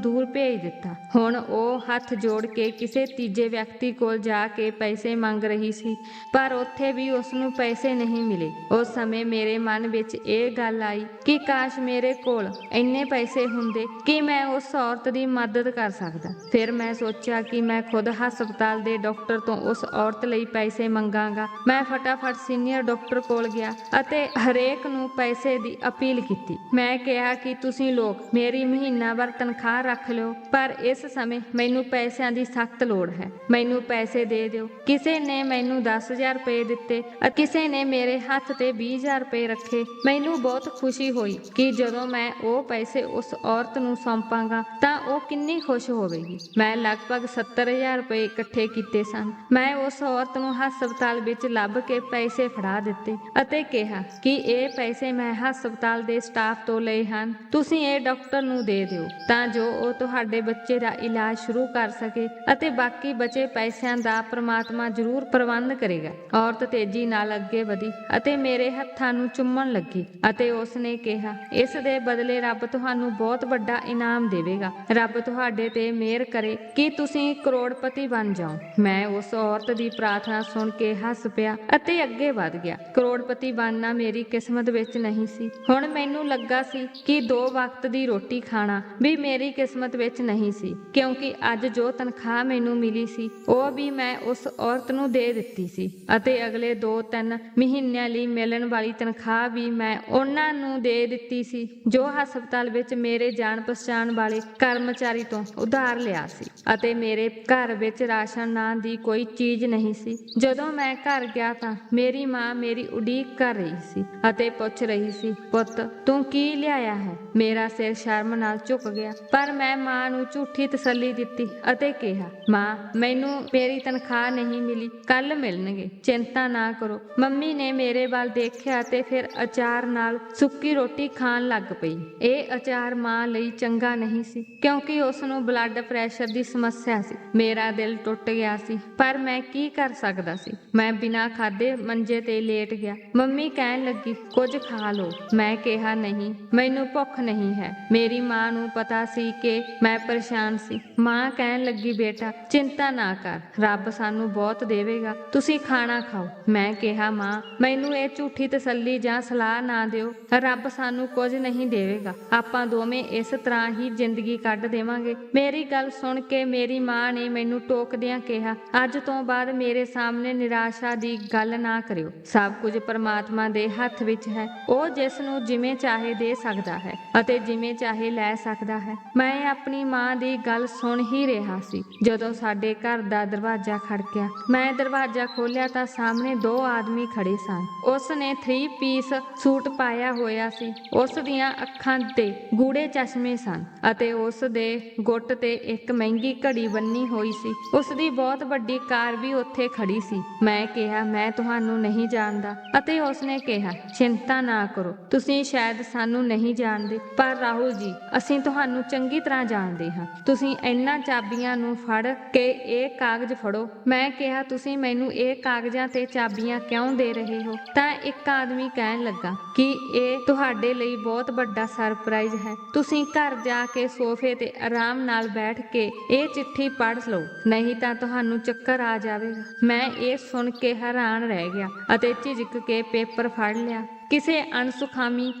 ਦੂਰ ਭੇਜ ਦਿੱਤਾ। ਹੁਣ ਉਹ ਹੱਥ ਜੋੜ ਕੇ ਕਿਸੇ ਤੀਜੇ ਵਿਅਕਤੀ ਕੋਲ ਜਾ ਕੇ ਪੈਸੇ ਮੰਗ ਰਹੀ ਸੀ, ਪਰ ਉੱਥੇ ਵੀ ਉਸ ਨੂੰ ਪੈਸੇ ਨਹੀਂ ਮਿਲੇ। ਉਸ ਸਮੇਂ ਮੇਰੇ ਮਨ ਵਿੱਚ ਇਹ ਗੱਲ ਆਈ ਕਿ ਕਾਸ਼ ਮੇਰੇ ਕੋਲ ਇੰਨੇ ਪੈਸੇ ਹੁੰਦੇ ਕਿ ਮੈਂ ਉਸ ਔਰਤ ਦੀ ਮਦਦ ਕਰ ਸਕਦਾ। ਫਿਰ ਮੈਂ ਸੋਚਿਆ ਕਿ ਮੈਂ ਖੁਦ ਹਸਪਤਾਲ ਦੇ ਡਾਕਟਰ ਤੋਂ ਉਸ ਔਰਤ ਲਈ ਪੈਸੇ ਮੰਗਾਂਗਾ। ਮੈਂ ਫਟਾਫਟ ਸੀਨੀਅਰ ਡਾਕਟਰ ਕੋਲ ਗਿਆ ਅਤੇ ਹਰੇਕ ਨੂੰ ਪੈਸੇ ਦੀ ਅਪੀਲ ਕੀਤੀ। ਮੈਂ ਕਿਹਾ ਕਿ ਤੁਸੀਂ ਲੋਕ ਮੇਰੀ ਮਹੀਨਾਵਾਰ ਤਨਖਾਹ ਰੱਖ ਲਿਓ, ਪਰ ਇਸ ਸਮੇਂ ਮੈਨੂੰ ਪੈਸਿਆਂ ਦੀ ਸਖਤ ਲੋੜ ਹੈ। ਮੈਨੂੰ ਪੈਸੇ ਦੇ ਦਿਓ। ਕਿਸੇ ਨੇ ਮੈਨੂੰ 10,000 ਰੁਪਏ ਦਿੱਤੇ ਅਤੇ ਕਿਸੇ ਨੇ ਮੇਰੇ ਹੱਥ ਤੇ 20,000 ਰੁਪਏ ਰੱਖੇ। ਮੈਨੂੰ ਬਹੁਤ ਖੁਸ਼ੀ ਹੋਈ ਕਿ ਜਦੋਂ ਮੈਂ ਉਹ ਪੈਸੇ ਉਸ ਔਰਤ ਨੂੰ ਸੌਂਪਾਂਗਾ ਤਾਂ ਉਹ ਕਿੰਨੀ ਖੁਸ਼ ਹੋਵੇਗੀ। ਮੈਂ ਲਗਭਗ 70,000 ਰੁਪਏ ਇਕੱਠੇ ਕੀਤੇ ਸਨ। ਮੈਂ ਉਸ ਔਰਤ ਨੂੰ ਹਸਪਤਾਲ ਵਿੱਚ ਲੱਭ ਕੇ ਪੈਸੇ ਫੜਾ ਦਿੱਤੇ ਅਤੇ ਕਿਹਾ ਕਿ ਇਹ ਪੈਸੇ ਮੈਂ ਹਸਪਤਾਲ ਦੇ ਸਟਾਫ ਤੋਂ ਲਏ ਹਨ, ਤੁਸੀਂ ਇਹ ਡਾਕਟਰ ਨੂੰ ਦੇ ਦਿਓ ਤਾਂ ਜੋ ਉਹ ਤੁਹਾਡੇ ਬੱਚੇ ਦਾ ਇਲਾਜ ਸ਼ੁਰੂ ਕਰ ਸਕੇ ਅਤੇ ਬਾਕੀ ਬਚੇ ਪੈਸਿਆਂ ਦਾ ਪ੍ਰਮਾਤਮਾ ਜ਼ਰੂਰ ਪ੍ਰਬੰਧ ਕਰੇਗਾ। ਔਰਤ ਤੇਜ਼ੀ ਨਾਲ ਅੱਗੇ ਵਧੀ ਅਤੇ ਮੇਰੇ ਹੱਥਾਂ ਨੂੰ ਚੁੰਮਣ ਲੱਗੀ ਅਤੇ ਉਸ ਨੇ ਕਿਹਾ, ਇਸ ਦੇ ਬਦਲੇ ਰੱਬ ਤੁਹਾਨੂੰ ਬਹੁਤ ਵੱਡਾ ਇਨਾਮ ਦੇਵੇਗਾ। ਰੱਬ ਤੁਹਾਡੇ ਤੇ ਮਿਹਰ ਕਰੇ ਕਿ ਤੁਸੀਂ ਕਰੋੜਪਤੀ ਬਣ ਜਾਓ। ਮੈਂ ਉਸ ਔਰਤ ਦੀ ਪ੍ਰਾਰਥਨਾ ਸੁਣ ਕੇ ਹੱਸ ਪਿਆ ਅਤੇ ਅੱਗੇ ਵਧ ਗਿਆ। ਕਰੋੜਪਤੀ ਬਣਨਾ ਮੇਰੀ ਕਿਸਮਤ ਵਿੱਚ ਨਹੀਂ ਸੀ। ਹੁਣ ਮੈਨੂੰ ਲੱਗਾ ਸੀ ਕਿ 2 ਵਕਤ ਦੀ ਰੋਟੀ ਖਾਣਾ ਵੀ ਮੇਰੀ ਕਿਸਮਤ ਵਿੱਚ ਨਹੀਂ ਸੀ, ਕਿਉਂਕਿ ਅੱਜ ਜੋ ਤਨਖਾਹ ਮੈਨੂੰ ਮਿਲੀ ਸੀ ਉਹ ਵੀ ਮੈਂ ਉਸ ਔਰਤ ਨੂੰ ਦੇ ਦਿੱਤੀ ਸੀ ਅਤੇ ਅਗਲੇ 2-3 ਮਹੀਨਿਆਂ ਲਈ ਮਿਲਣ ਵਾਲੀ ਤਨਖਾਹ ਵੀ ਮੈਂ ਉਹਨਾਂ ਨੂੰ ਦੇ ਦਿੱਤੀ ਸੀ ਜੋ ਹਸਪਤਾਲ ਵਿੱਚ ਮੇਰੇ ਜਾਣ ਪਛਾਣ ਵਾਲੇ ਕਰਮਚਾਰੀ ਤੋਂ ਉਧਾਰ ਲਿਆ ਸੀ ਅਤੇ ਮੇਰੇ ਘਰ ਵਿੱਚ ਰਾਸ਼ਨ ਨਾਂ ਦੀ ਕੋਈ ਚੀਜ਼ ਨਹੀਂ ਸੀ। ਜਦੋਂ ਮੈਂ ਘਰ ਗਿਆ ਤਾਂ ਮੇਰੀ ਮਾਂ ਮੇਰੀ ਉਡੀਕ ਕਰ ਰਹੀ ਸੀ ਅਤੇ ਪੁੱਛ ਰਹੀ ਸੀ, ਪੁੱਤ ਤੂੰ ਕੀ ਲਿਆਇਆ ਹੈ? ਮੇਰਾ ਸਿਰ ਸ਼ਰਮ ਨਾਲ ਝੁਕ ਗਿਆ, ਪਰ ਮੈਂ ਮਾਂ ਨੂੰ ਝੂਠੀ ਤਸੱਲੀ ਦਿੱਤੀ ਅਤੇ ਕਿਹਾ, ਮਾਂ ਮੈਨੂੰ ਮੇਰੀ ਤਨਖਾਹ ਨਹੀਂ ਮਿਲੀ, ਕੱਲ ਮਿਲਣਗੇ, ਚਿੰਤਾ ਨਾ ਕਰੋ। ਮੰਮੀ ਨੇ ਮੇਰੇ ਵੱਲ ਦੇਖਿਆ ਤੇ ਫਿਰ ਅਚਾਰ ਨਾਲ ਸੁੱਕੀ ਰੋਟੀ ਖਾਣ ਲੱਗ ਪਈ। ਇਹ ਅਚਾਰ ਮਾਂ ਲਈ ਚੰਗਾ ਨਹੀਂ ਸੀ ਕਿਉਂਕਿ ਉਸ ਨੂੰ ਬਲੱਡ ਪ੍ਰੈਸ਼ਰ ਦੀ ਸਮੱਸਿਆ ਸੀ। ਮੇਰਾ ਦਿਲ ਟੁੱਟ ਗਿਆ ਸੀ, ਪਰ ਮੈਂ ਕੀ ਕਰ ਸਕਦਾ ਸੀ। ਮੈਂ ਬਿਨਾਂ ਖਾਧੇ ਮੰਜੇ ਤੇ ਲੇਟ ਗਿਆ। ਮੰਮੀ ਕਹਿਣ ਲੱਗੀ, ਕੁਝ ਖਾ ਲਓ। ਮੈਂ ਕਿਹਾ, ਨਹੀਂ, ਮੈਨੂੰ ਭੁੱਖ ਨਹੀਂ ਹੈ। ਮੇਰੀ ਮਾਂ ਨੂੰ ਪਤਾ ਸੀ ਕਿ ਮੈਂ ਪਰੇਸ਼ਾਨ ਸੀ। ਮਾਂ ਕਹਿਣ ਲੱਗੀ, ਬੇਟਾ ਚਿੰਤਾ ਨਾ ਕਰ, ਰੱਬ ਸਾਨੂੰ ਬਹੁਤ ਦੇਵੇਗਾ, ਤੁਸੀਂ ਖਾਣਾ ਖਾਓ। ਮੈਂ ਕਿਹਾ, ਮਾਂ ਮੈਨੂੰ ਇਹ ਝੂਠੀ ਤਸੱਲੀ ਜਾਂ ਸਲਾਹ ਨਾ ਦਿਓ, ਰੱਬ ਸਾਨੂੰ ਕੁਝ ਨਹੀਂ ਦੇਵੇਗਾ, ਆਪਾਂ ਦੋਵੇਂ ਇਸ ਤਰ੍ਹਾਂ ਹੀ ਜ਼ਿੰਦਗੀ ਕੱਢ ਦੇਵਾਂਗੇ। ਮੇਰੀ ਗੱਲ ਸੁਣ ਕੇ ਮੇਰੀ ਮਾਂ ਨੇ ਮੈਨੂੰ ਟੋਕਦਿਆਂ ਕਿਹਾ, ਅੱਜ ਤੋਂ ਬਾਅਦ ਮੇਰੇ ਸਾਹਮਣੇ ਨਿਰਾਸ਼ਾ ਦੀ ਗੱਲ ਨਾ ਕਰਿਓ। ਸਭ ਕੁਝ ਪਰਮਾਤਮਾ ਦੇ ਹੱਥ ਵਿੱਚ ਹੈ। ਉਹ ਜਿਸ ਨੂੰ ਜਿਵੇਂ ਚਾਹੇ ਦੇ ਸਕਦਾ ਹੈ ਅਤੇ ਜਿਵੇਂ ਚਾਹੇ ਲੈ ਸਕਦਾ ਹੈ। ਮੈਂ ਆਪਣੀ ਮਾਂ ਦੀ ਗੱਲ ਸੁਣ ਹੀ ਰਿਹਾ ਸੀ ਜਦੋਂ ਸਾਡੇ ਘਰ ਦਾ ਦਰਵਾਜ਼ਾ ਖੜਕਿਆ। ਮੈਂ ਦਰਵਾਜ਼ਾ ਖੋਲ੍ਹਿਆ ਤਾਂ ਸਾਹਮਣੇ 2 ਆਦਮੀ ਖੜੇ ਸਨ। ਉਸ ਨੇ 3 ਪੀਸ ਸੂਟ ਪਾਇਆ ਹੋਇਆ ਸੀ। ਉਸ ਦੀਆਂ ਅੱਖਾਂ ਤੇ ਗੂੜੇ ਚਸ਼ਮੇ ਸਨ ਅਤੇ ਉਸ ਦੇ ਗੁੱਟ ਤੇ ਇੱਕ ਮਹਿੰਗੀ ਘੜੀ ਬੰਨੀ ਹੋਈ ਸੀ। ਉਸ ਦੀ ਬਹੁਤ ਵੱਡੀ ਕਾਰ ਵੀ ਉੱਥੇ ਖੜੀ ਸੀ। ਮੈਂ ਕਿਹਾ, ਮੈਂ ਤੁਹਾਨੂੰ ਨਹੀਂ ਜਾਣਦਾ ਅਤੇ ਉਸ ਨੇ ਕਿਹਾ, ਚਿੰਤਾ ਨਾ ਕਰੋ, ਤੁਸੀਂ ਸ਼ਾਇਦ ਸਾਨੂੰ ਨਹੀਂ ਜਾਣਦੇ, ਪਰ ਰਾਹੁਲ ਜੀ ਅਸੀਂ ਤੁਹਾਨੂੰ ਚੰਗੀ ਤਰ੍ਹਾਂ ਜਾਣਦੇ ਹਾਂ। ਤੁਸੀਂ ਇਹਨਾਂ ਚਾਬੀਆਂ ਨੂੰ ਫੜ ਕੇ ਇਹ ਕਾਗਜ਼ ਫੜੋ। ਮੈਂ ਕਿਹਾ, ਤੁਸੀਂ ਮੈਨੂੰ ਇਹ ਕਾਗਜ਼ਾਂ ਤੇ ਚਾਬੀਆਂ ਕਿਉਂ ਦੇ ਰਹੇ ਹੋ? ਤਾਂ ਇੱਕ ਆਦਮੀ ਕਹਿਣ ਲੱਗਾ ਕਿ ਇਹ ਤੁਹਾਡੇ ਲਈ ਬਹੁਤ ਵੱਡਾ ਸਰਪ੍ਰਾਈਜ਼ ਹੈ। ਤੁਸੀਂ ਘਰ ਜਾ ਕੇ ਸੋਫੇ ਤੇ ਆਰਾਮ ਨਾਲ ਬੈਠ ਕੇ ਇਹ ਚਿੱਠੀ ਪੜ੍ਹ ਲਓ, ਨਹੀਂ ਤਾਂ ਤੁਹਾਨੂੰ ਚੱਕਰ ਆ ਜਾਵੇਗਾ। ਮੈਂ ਇਹ ਸੁਣ ਕੇ ਹੈਰਾਨ ਰਹਿ ਗਿਆ ਅਤੇ ਝਿਜਕ ਕੇ ਪੇਪਰ ਫੜ ਲਿਆ। ਕਿਸੇ ਅਣਸੁਖਾਵੀ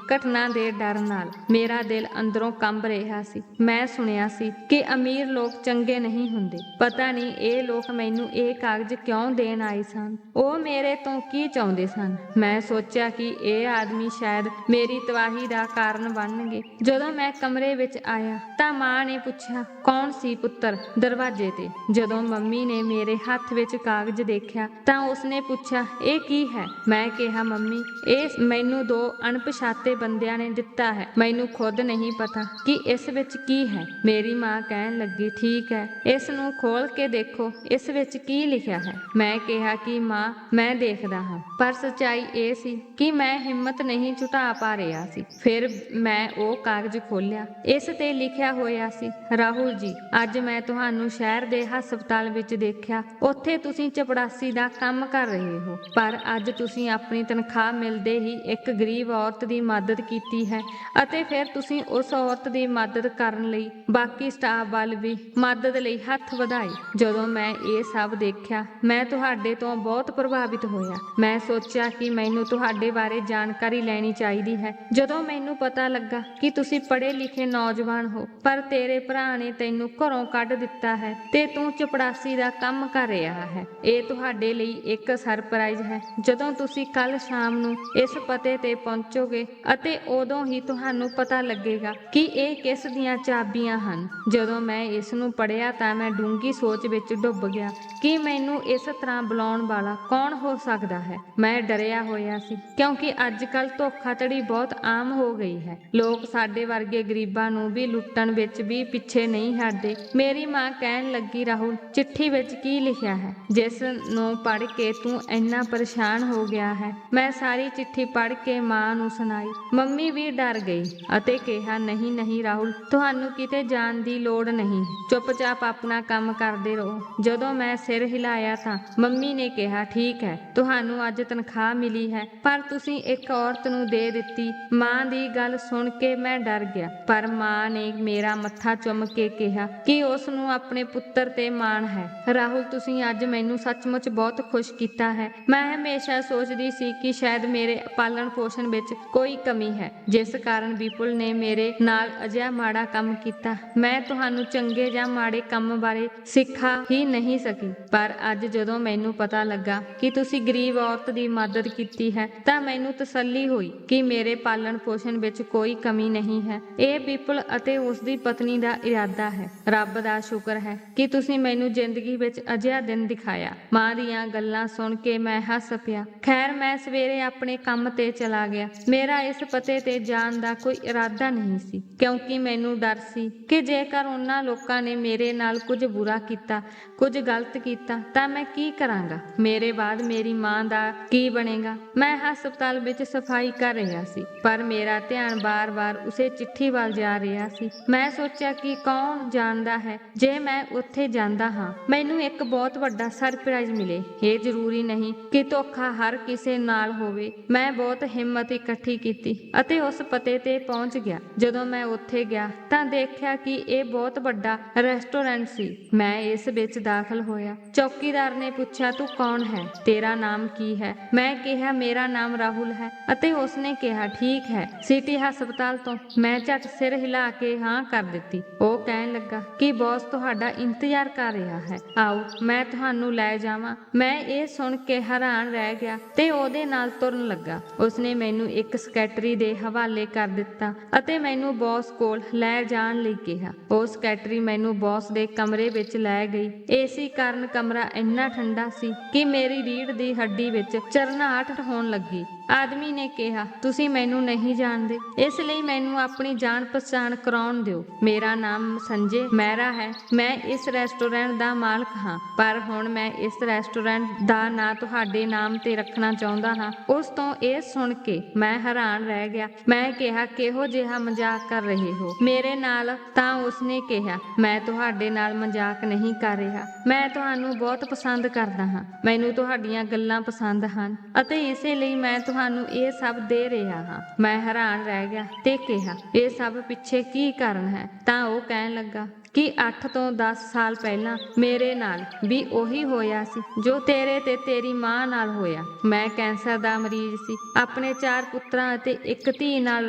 ਘਟਨਾ ਦੇ ਡਰ ਨਾਲ ਮੇਰਾ ਦਿਲ ਅੰਦਰੋਂ ਕੰਬ ਰਿਹਾ ਸੀ। ਮੈਂ ਸੁਣਿਆ ਸੀ ਕਿ ਅਮੀਰ ਲੋਕ ਚੰਗੇ ਨਹੀਂ ਹੁੰਦੇ। ਪਤਾ ਨਹੀਂ ਇਹ ਲੋਕ ਮੈਨੂੰ ਇਹ ਕਾਗਜ਼ ਕਿਉਂ ਦੇਣ ਆਏ ਸਨ। ਉਹ ਮੇਰੇ ਤੋਂ ਕੀ ਚਾਹੁੰਦੇ ਸਨ? ਮੈਂ ਸੋਚਿਆ ਕਿ ਇਹ ਆਦਮੀ ਸ਼ਾਇਦ ਮੇਰੀ ਤਬਾਹੀ ਦਾ ਕਾਰਨ ਬਣਨਗੇ। ਜਦੋਂ ਮੈਂ ਕਮਰੇ ਵਿੱਚ ਆਇਆ ਤਾਂ ਮਾਂ ਨੇ ਪੁੱਛਿਆ, ਕੌਣ ਸੀ ਪੁੱਤਰ ਦਰਵਾਜ਼ੇ ਤੇ? ਜਦੋਂ ਮੰਮੀ ਨੇ ਮੇਰੇ ਹੱਥ ਵਿੱਚ ਕਾਗਜ਼ ਦੇਖਿਆ ਤਾਂ ਉਸਨੇ ਪੁੱਛਿਆ, ਇਹ ਕੀ ਹੈ? ਮੈਂ ਕਿਹਾ, ਮੰਮੀ ਇਹ ਮੈਨੂੰ 2 ਅਣਪਛਾਤੇ ਬੰਦਿਆਂ ਨੇ ਦਿੱਤਾ ਹੈ, ਮੈਨੂੰ ਖੁਦ ਨਹੀਂ ਪਤਾ ਕਿ ਇਸ ਵਿੱਚ ਕੀ ਹੈ। ਮੇਰੀ ਮਾਂ ਕਹਿਣ ਲੱਗੀ, ਠੀਕ ਹੈ, ਇਸ ਨੂੰ ਖੋਲ ਕੇ ਦੇਖੋ, ਇਸ ਵਿੱਚ ਕੀ ਲਿਖਿਆ ਹੈ? ਮੈਂ ਕਿਹਾ ਕਿ ਮਾਂ ਮੈਂ ਦੇਖਦਾ ਹਾਂ, ਪਰ ਸੱਚਾਈ ਇਹ ਸੀ ਕਿ ਮੈਂ ਹਿੰਮਤ ਨਹੀਂ ਜੁਟਾ ਪਾ ਰਿਹਾ ਸੀ। ਫਿਰ ਮੈਂ ਉਹ ਕਾਗਜ਼ ਖੋਲ੍ਹਿਆ। ਇਸ ਤੇ ਲਿਖਿਆ ਹੋਇਆ ਸੀ, ਰਾਹੁਲ ਜੀ ਅੱਜ ਮੈਂ ਤੁਹਾਨੂੰ ਸ਼ਹਿਰ ਦੇ ਹਸਪਤਾਲ ਵਿੱਚ ਦੇਖਿਆ। ਉੱਥੇ ਤੁਸੀਂ ਚਪੜਾਸੀ ਦਾ ਕੰਮ ਕਰ ਰਹੇ ਹੋ, ਪਰ ਅੱਜ ਤੁਸੀਂ ਆਪਣੀ ਤਨਖਾਹ ਮਿਲਦੇ ਹੀ ਇੱਕ ਗਰੀਬ ਔਰਤ ਦੀ ਮਦਦ ਕੀਤੀ ਹੈ ਅਤੇ ਫਿਰ ਤੁਸੀਂ ਉਸ ਔਰਤ ਦੀ ਮਦਦ ਕਰਨ ਲਈ ਬਾਕੀ ਸਟਾਫ ਵੱਲ ਵੀ ਮਦਦ ਲਈ ਹੱਥ ਵਧਾਏ। ਜਦੋਂ ਮੈਂ ਇਹ ਸਭ ਦੇਖਿਆ ਮੈਂ ਤੁਹਾਡੇ ਤੋਂ ਬਹੁਤ ਪ੍ਰਭਾਵਿਤ ਹੋਇਆ। ਮੈਂ ਸੋਚਿਆ ਕਿ ਮੈਨੂੰ ਤੁਹਾਡੇ ਬਾਰੇ ਜਾਣਕਾਰੀ ਲੈਣੀ ਚਾਹੀਦੀ ਹੈ। ਜਦੋਂ ਮੈਨੂੰ ਪਤਾ ਲੱਗਾ ਕਿ ਤੁਸੀਂ ਪੜ੍ਹੇ ਲਿਖੇ ਨੌਜਵਾਨ ਹੋ, ਪਰ ਤੇਰੇ ਭਰਾ ਨੇ ਤੈਨੂੰ ਘਰੋਂ ਕੱਢ ਦਿੱਤਾ ਹੈ ਤੇ ਤੂੰ ਚਪੜਾਸੀ ਦਾ ਕੰਮ ਕਰ ਰਿਹਾ ਹੈ, ਇਹ ਤੁਹਾਡੇ ਲਈ ਇੱਕ ਸਰਪ੍ਰਾਈਜ਼ ਹੈ। ਜਦੋਂ ਤੁਸੀਂ ਕੱਲ ਸ਼ਾਮ ਨੂੰ ਇਸ ਪਤੇ ਤੇ ਪਹੁੰਚੋਗੇ ਅਤੇ ਉਦੋਂ ਹੀ ਤੁਹਾਨੂੰ ਪਤਾ ਲੱਗੇਗਾ ਕਿ ਇਹ ਕਿਸ ਦੀਆਂ ਚਾਬੀਆਂ ਹਨ। ਜਦੋਂ ਮੈਂ ਇਸ ਨੂੰ ਪੜ੍ਹਿਆ ਤਾਂ ਮੈਂ ਡੂੰਘੀ ਸੋਚ ਵਿੱਚ ਡੁੱਬ ਗਿਆ ਕਿ ਮੈਨੂੰ ਇਸ ਤਰ੍ਹਾਂ ਬੁਲਾਉਣ ਵਾਲਾ ਕੌਣ ਹੋ ਸਕਦਾ ਹੈ। ਮੈਂ ਡਰਿਆ ਹੋਇਆ ਸੀ ਕਿਉਂਕਿ ਅੱਜ ਕੱਲ੍ਹ ਧੋਖਾਧੜੀ ਬਹੁਤ ਆਮ ਹੋ ਗਈ ਹੈ। ਲੋਕ ਸਾਡੇ ਵਰਗੇ ਗਰੀਬਾਂ ਨੂੰ ਵੀ ਲੁੱਟਣ ਵਿੱਚ ਵੀ ਪਿੱਛੇ ਨਹੀਂ ਹਟਦੇ। ਮੇਰੀ ਮਾਂ ਕਹਿਣ ਲੱਗੀ, ਰਾਹੁਲ, ਚਿੱਠੀ ਵਿੱਚ ਕੀ ਲਿਖਿਆ ਹੈ ਜਿਸ ਨੂੰ ਪੜ੍ਹ ਕੇ ਤੂੰ ਇੰਨਾ ਪਰੇਸ਼ਾਨ ਹੋ ਗਿਆ ਹੈ? ਮੈਂ ਸਾਰੀ ਚਿੱਠੀ ਪੜ੍ਹ ਕੇ ਮਾਂ ਨੂੰ ਸੁਣਾਈ। ਮੰਮੀ ਵੀ ਡਰ ਗਈ ਅਤੇ ਕਿਹਾ, ਨਹੀਂ ਨਹੀਂ ਰਾਹੁਲ, ਤੁਹਾਨੂੰ ਕਿਤੇ ਜਾਣ ਦੀ ਲੋੜ ਨਹੀਂ, ਚੁੱਪਚਾਪ ਆਪਣਾ ਕੰਮ ਕਰਦੇ ਰਹੋ। ਜਦੋਂ ਮੈਂ ਸਿਰ ਹਿਲਾਇਆ ਤਾਂ ਮੰਮੀ ਨੇ ਕਿਹਾ, ਠੀਕ ਹੈ, ਤੁਹਾਨੂੰ ਅੱਜ ਤਨਖਾਹ ਮਿਲੀ ਹੈ ਪਰ ਤੁਸੀਂ ਇੱਕ ਔਰਤ ਨੂੰ ਦੇ ਦਿੱਤੀ। ਮਾਂ ਦੀ ਗੱਲ ਸੁਣ ਕੇ ਮੈਂ ਡਰ ਗਿਆ ਪਰ ਮਾਂ ਨੇ ਮੇਰਾ ਮੱਥਾ ਚੁੰਮ ਕੇ ਕਿਹਾ ਕਿ ਉਸ ਨੂੰ ਆਪਣੇ ਪੁੱਤਰ ਤੇ ਮਾਣ ਹੈ। ਰਾਹੁਲ, ਤੁਸੀਂ ਅੱਜ ਮੈਨੂੰ ਸੱਚਮੁੱਚ ਬਹੁਤ ਖੁਸ਼ ਕੀਤਾ ਹੈ। ਮੈਂ ਹਮੇਸ਼ਾ ਸੋਚਦੀ ਸੀ ਕਿ ਸ਼ਾਇਦ ਮੇਰੇ ਪਾਲਣ ਪੋਸ਼ਣ ਵਿੱਚ ਕੋਈ ਕਮੀ ਹੈ ਜਿਸ ਕਾਰਨ ਵਿਪੁਲ ਨੇ ਮੇਰੇ ਨਾਲ ਅਜਿਹਾ ਮਾੜਾ ਕੰਮ ਕੀਤਾ। ਮੈਂ ਤੁਹਾਨੂੰ ਚੰਗੇ ਜਾਂ ਮਾੜੇ ਕੰਮ ਬਾਰੇ ਸਿਖਾ ਹੀ ਨਹੀਂ ਸਕੀ ਪਰ ਅੱਜ ਜਦੋਂ ਮੈਨੂੰ ਪਤਾ ਲੱਗਾ ਕਿ ਤੁਸੀਂ ਗਰੀਬ ਔਰਤ ਦੀ ਮਦਦ ਕੀਤੀ ਹੈ ਤਾਂ ਮੈਨੂੰ ਤਸੱਲੀ ਹੋਈ ਕਿ ਮੇਰੇ ਪਾਲਣ ਪੋਸ਼ਣ ਵਿੱਚ ਕੋਈ ਕਮੀ ਨਹੀਂ ਹੈ। ਇਹ ਵਿਪੁਲ ਅਤੇ ਉਸ ਦੀ ਪਤਨੀ ਦਾ ਇਰਾਦਾ ਹੈ। ਰੱਬ ਦਾ ਸ਼ੁਕਰ ਹੈ ਕਿ ਤੁਸੀਂ ਮੈਨੂੰ ਜ਼ਿੰਦਗੀ ਵਿੱਚ ਅਜਿਹਾ ਦਿਨ ਦਿਖਾਇਆ। ਮਾਂ ਦੀਆਂ ਗੱਲਾਂ ਸੁਣ ਕੇ ਮੈਂ ਹੱਸ ਪਿਆ। ਖੈਰ, ਮੈਂ ਸਵੇਰੇ ਆਪਣੇ ਕੰਮ ਤੇ ਚਲਾ ਗਿਆ। ਮੇਰਾ ਇਸ ਪਤੇ ਤੇ ਜਾਣ ਦਾ ਕੋਈ ਇਰਾਦਾ ਨਹੀਂ ਸੀ ਕਿਉਂਕਿ ਮੈਨੂੰ ਡਰ ਸੀ ਕਿ ਜੇਕਰ ਉਹਨਾਂ ਲੋਕਾਂ ਨੇ ਮੇਰੇ ਨਾਲ ਕੁਝ ਬੁਰਾ ਕੀਤਾ, ਕੁਝ ਗਲਤ ਕੀਤਾ ਤਾਂ ਮੈਂ ਕੀ ਕਰਾਂਗਾ? ਮੇਰੇ ਬਾਅਦ ਮੇਰੀ ਮਾਂ ਦਾ ਕੀ ਬਣੇਗਾ? ਮੈਂ ਹਸਪਤਾਲ ਵਿੱਚ ਸਫਾਈ ਕਰ ਰਿਹਾ ਸੀ ਪਰ ਮੇਰਾ ਧਿਆਨ ਬਾਰ-ਬਾਰ ਉਸੇ ਚਿੱਠੀ ਵੱਲ ਜਾ ਰਿਹਾ ਸੀ। ਮੈਂ ਸੋਚਿਆ ਕਿ ਕੌਣ ਜਾਣਦਾ ਹੈ, ਜੇ ਮੈਂ ਉੱਥੇ ਜਾਂਦਾ ਹਾਂ ਮੈਨੂੰ ਇੱਕ ਬਹੁਤ ਵੱਡਾ ਸਰਪ੍ਰਾਈਜ਼ ਮਿਲੇ। ਇਹ ਜ਼ਰੂਰੀ ਨਹੀਂ ਕਿ ਧੋਖਾ ਹਰ ਕਿਸੇ ਨਾਲ ਹੋਵੇ। ਮੈਂ ਬਹੁਤ ਹਿੰਮਤ ਇਕੱਠੀ ਕੀਤੀ ਅਤੇ ਉਸ ਪਤੇ ਤੇ ਪਹੁੰਚ ਗਿਆ। ਜਦੋਂ ਮੈਂ ਉੱਥੇ ਗਿਆ ਤਾਂ ਦੇਖਿਆ ਕਿ ਇਹ ਬਹੁਤ ਵੱਡਾ ਰੈਸਟੋਰੈਂਟ ਸੀ। ਮੈਂ ਇਸ ਵਿੱਚ ਦਾਖਲ ਹੋਇਆ। ਚੌਕੀਦਾਰ ਨੇ ਪੁੱਛਿਆ, ਤੂੰ ਕੌਣ ਹੈ? ਤੇਰਾ ਨਾਮ ਕੀ ਹੈ? ਮੈਂ ਕਿਹਾ, ਮੇਰਾ ਨਾਮ ਰਾਹੁਲ ਹੈ ਅਤੇ ਉਸਨੇ ਕਿਹਾ, ਠੀਕ ਹੈ, ਸਿਟੀ ਹਸਪਤਾਲ ਤੋਂ। ਮੈਂ ਝਟ ਸਿਰ ਹਿਲਾ ਕੇ ਹਾਂ ਕਰ ਦਿੱਤੀ। ਉਹ ਕਹਿਣ ਲੱਗਾ ਕਿ ਬੌਸ ਤੁਹਾਡਾ ਇੰਤਜ਼ਾਰ ਕਰ ਰਿਹਾ ਹੈ, ਆਓ ਮੈਂ ਤੁਹਾਨੂੰ ਲੈ ਜਾਵਾਂ। ਮੈਂ ਇਹ ਸੁਣ ਕੇ ਹੈਰਾਨ ਰਹਿ ਗਿਆ ਤੇ ਉਹਦੇ ਨਾਲ ਤੁਰਨ ਲੱਗਾ। ਉਸਨੇ ਮੈਨੂੰ ਇੱਕ ਸੈਕਟਰੀ ਦੇ ਹਵਾਲੇ ਕਰ ਦਿੱਤਾ ਅਤੇ ਮੈਨੂੰ ਬੌਸ ਕੋਲ ਲੈ ਜਾਣ ਲਈ ਕਿਹਾ। ਉਹ ਸੈਕਟਰੀ ਮੈਨੂੰ ਬੌਸ ਦੇ ਕਮਰੇ ਵਿੱਚ ਲੈ ਗਈ। ਏਸੀ ਕਾਰਨ ਕਮਰਾ ਇੰਨਾ ਠੰਡਾ ਸੀ ਕਿ ਮੇਰੀ ਰੀੜ੍ਹ ਦੀ ਹੱਡੀ ਵਿੱਚ ਝਰਨਾਹਟ ਹੋਣ ਲੱਗੀ। ਆਦਮੀ ਨੇ ਕਿਹਾ, ਤੁਸੀਂ ਮੈਨੂੰ ਨਹੀਂ ਜਾਣਦੇ, ਇਸ ਲਈ ਮੈਨੂੰ ਆਪਣੀ ਜਾਣ ਪਛਾਣ ਕਰਾਉਣ ਦਿਓ। ਮੇਰਾ ਨਾਮ ਸੰਜੇ ਮਹਿਰਾ ਹੈ। ਮੈਂ ਇਸ ਰੈਸਟੋਰੈਂਟ ਦਾ ਮਾਲਕ ਹਾਂ ਪਰ ਹੁਣ ਮੈਂ ਇਸ ਰੈਸਟੋਰੈਂਟ ਦਾ ਨਾਂ ਤੁਹਾਡੇ ਨਾਮ ਤੇ ਰੱਖਣਾ ਚਾਹੁੰਦਾ ਹਾਂ। ਉਸ ਤੋਂ ਇਹ ਸੁਣ ਕੇ ਮੈਂ ਹੈਰਾਨ ਰਹਿ ਗਿਆ। ਮੈਂ ਕਿਹਾ, ਕਿਹੋ ਜਿਹਾ ਮਜ਼ਾਕ ਕਰ ਰਹੇ ਹੋ ਮੇਰੇ ਨਾਲ? ਤਾਂ ਉਸਨੇ ਕਿਹਾ, ਮੈਂ ਤੁਹਾਡੇ ਨਾਲ ਮਜ਼ਾਕ ਨਹੀਂ ਕਰ ਰਿਹਾ, ਮੈਂ ਤੁਹਾਨੂੰ ਬਹੁਤ ਪਸੰਦ ਕਰਦਾ ਹਾਂ। ਮੈਨੂੰ ਤੁਹਾਡੀਆਂ ਗੱਲਾਂ ਪਸੰਦ ਹਨ ਅਤੇ ਇਸੇ ਲਈ ਮੈਂ ਤੁਹਾਨੂੰ ਇਹ ਸਭ ਦੇ ਰਿਹਾ ਹਾਂ। ਮੈਂ ਹੈਰਾਨ ਰਹਿ ਗਿਆ ਤੇ ਕਿਹਾ, ਇਹ ਸਭ ਪਿੱਛੇ ਕੀ ਕਾਰਨ ਹੈ? ਤਾਂ ਉਹ ਕਹਿਣ ਲੱਗਾ ਕਿ 8 ਤੋਂ 10 ਸਾਲ ਪਹਿਲਾਂ ਮੇਰੇ ਨਾਲ ਵੀ ਉਹੀ ਹੋਇਆ ਸੀ ਜੋ ਤੇਰੇ ਤੇ ਤੇਰੀ ਮਾਂ ਨਾਲ ਹੋਇਆ। ਮੈਂ ਕੈਂਸਰ ਦਾ ਮਰੀਜ਼ ਸੀ। ਆਪਣੇ 4 ਪੁੱਤਰਾਂ ਅਤੇ ਇੱਕ ਧੀ ਨਾਲ